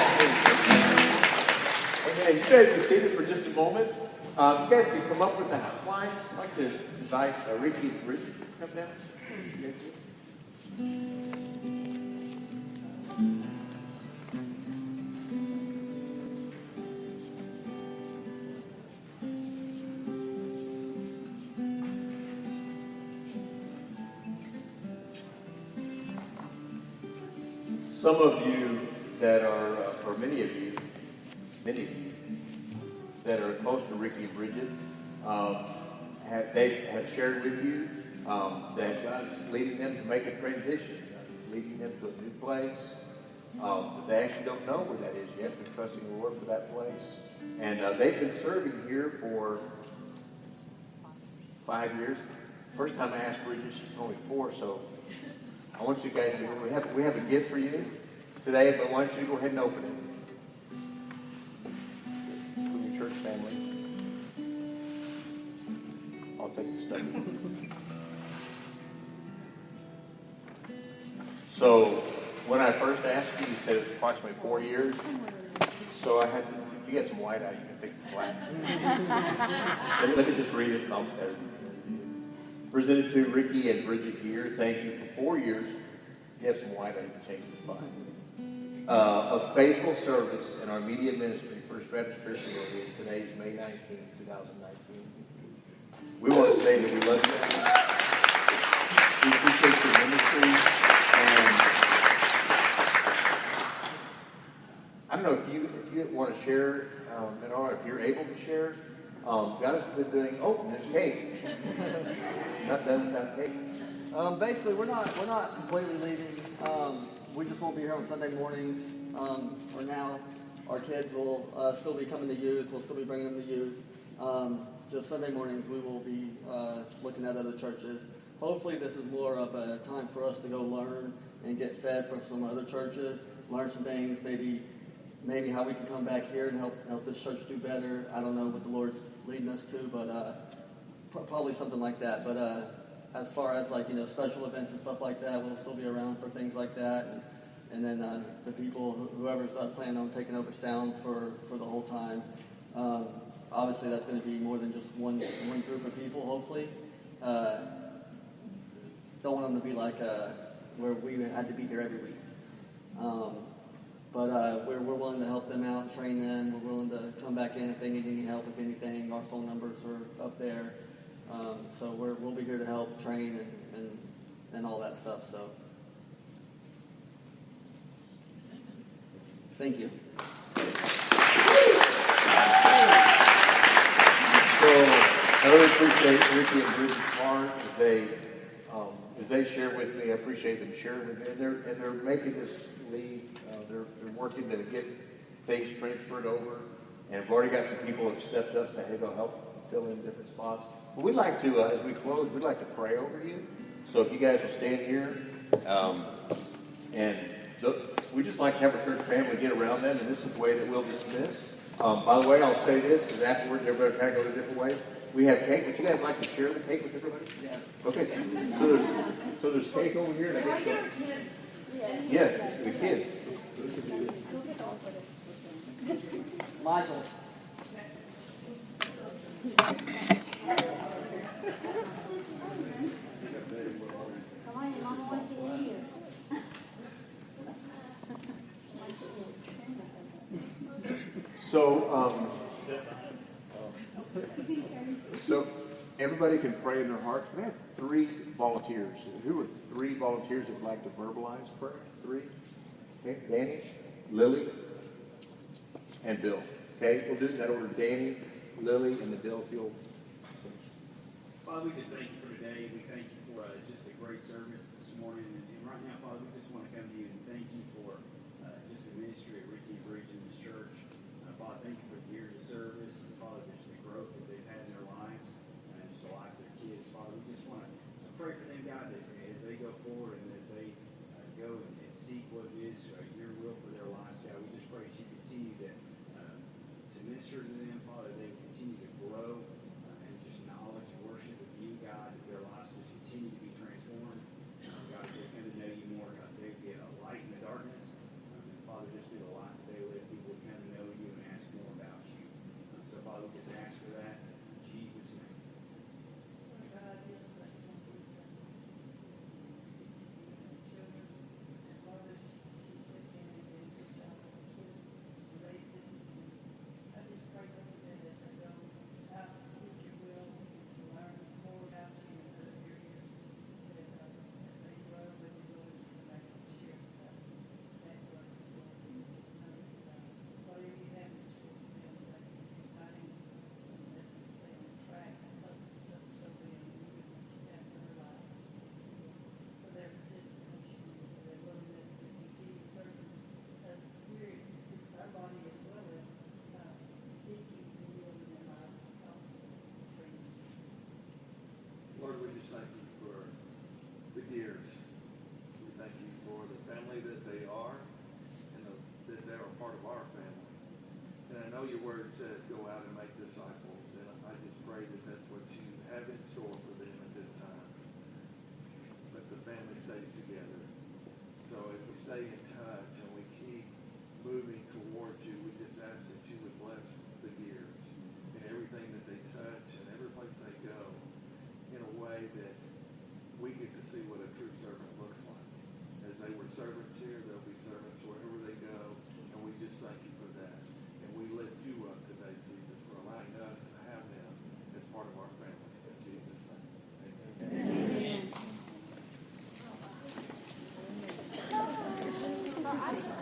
You guys be seated for just a moment. You guys can come up with the outline. I'd like to invite Ricky and Bridget to come down. Some of you that are, or many of you, that are close to Ricky and Bridget, they have shared with you that God is leading them to make a transition, leading them to a new place. They actually don't know where that is yet. They're trusting the Lord for that place. And they've been serving here for 5 years. First time I asked Bridget, she's told me 4, so I want you guys to, we have a gift for you today, but I want you to go ahead and open it. From your church family. I'll take the stuff. So, when I first asked you, you said it was approximately 4 years. So I had to, if you got some white out, you can fix the black. Let me just read it. Presented to Ricky and Bridget here. Thank you for 4 years. If you have some white out, you can change the fine. Of faithful service in our media ministry, First Baptist Church Area. Today is May 19, 2019. We want to say that we love you. We appreciate your ministry. And I don't know if you want to share, or if you're able to share. God has been doing. Oh, there's cake. Not done without cake. Basically, we're not completely leaving. We just won't be here on Sunday mornings. For now, our kids will still be coming to youth. We'll still be bringing them to youth. Just Sunday mornings, we will be looking at other churches. Hopefully, this is more of a time for us to go learn and get fed from some other churches, learn some things, maybe how we can come back here and help this church do better. I don't know what the Lord's leading us to, but probably something like that. But as far as special events and stuff like that, we'll still be around for things like that. And then the people, whoever's planning on taking over sound for the whole time, obviously that's going to be more than just one group of people. Hopefully, don't want them to be like where we had to be here every week. But we're willing to help them out, train them. We're willing to come back in if they need any help with anything. Our phone numbers are up there. So we'll be here to help train and all that stuff. So Thank you. So I really appreciate Ricky and Bridget's heart as they share with me. I appreciate them sharing with me, and they're making this leave. They're working to get things transferred over, and I've already got some people who have stepped up, saying, "Hey, they'll help fill in different spots." But we'd like to, as we close, we'd like to pray over you. So if you guys will stand here, we just like to have our church family get around them, and this is the way that we'll dismiss. By the way, I'll say this, because afterwards everybody kind of goes a different way. We have cake. Would you guys like to share the cake with everybody? Yes. Okay. So there's cake over here, and I guess yes, the kids. Michael. Come on, your mama wants you in here. So everybody can pray in their heart. Can I have 3 volunteers? Who are 3 volunteers that would like to verbalize prayer? 3? Okay, Danny, Lily, and Bill. Okay, we'll do it in that order. Danny, Lily, and then Bill, if you'll. Father, we just thank you for today. We thank you for just a great service this morning. And right now, Father, we just want to come to you and thank you for just the ministry of Ricky and Bridget in this church. Father, thank you for the years of service. And Father, just the growth that they've had in their lives and just the life of their kids. Father, we just want to pray for them, God, that as they go forward and as they go and seek what it is, your will for their lives, God, we just pray that you continue to minister to them, Father. They continue to grow and just knowledge and worship of you, God, that their lives just continue to be transformed. God, as they come to know you more, God, they be a light in the darkness. Father, just through the life that they live, people would come to know you and ask more about you. So, Father, we just ask for that in Jesus' name. Lord, we just thank you for the years. We thank you for the family that they are and that they're a part of our family. And I know your word says go out and make disciples, and I just pray that that's what you have in store for them at this time. But the family stays together. So if we stay in touch and we keep moving towards you, we just ask that you would bless the years and everything that they touch and every place they go, in a way that we get to see what a true servant looks like. As they were servants here, they'll be servants wherever they go, and we just thank you for that. And we lift you up today, Jesus, for allowing us to have them as part of our family. In Jesus' name, amen. Amen.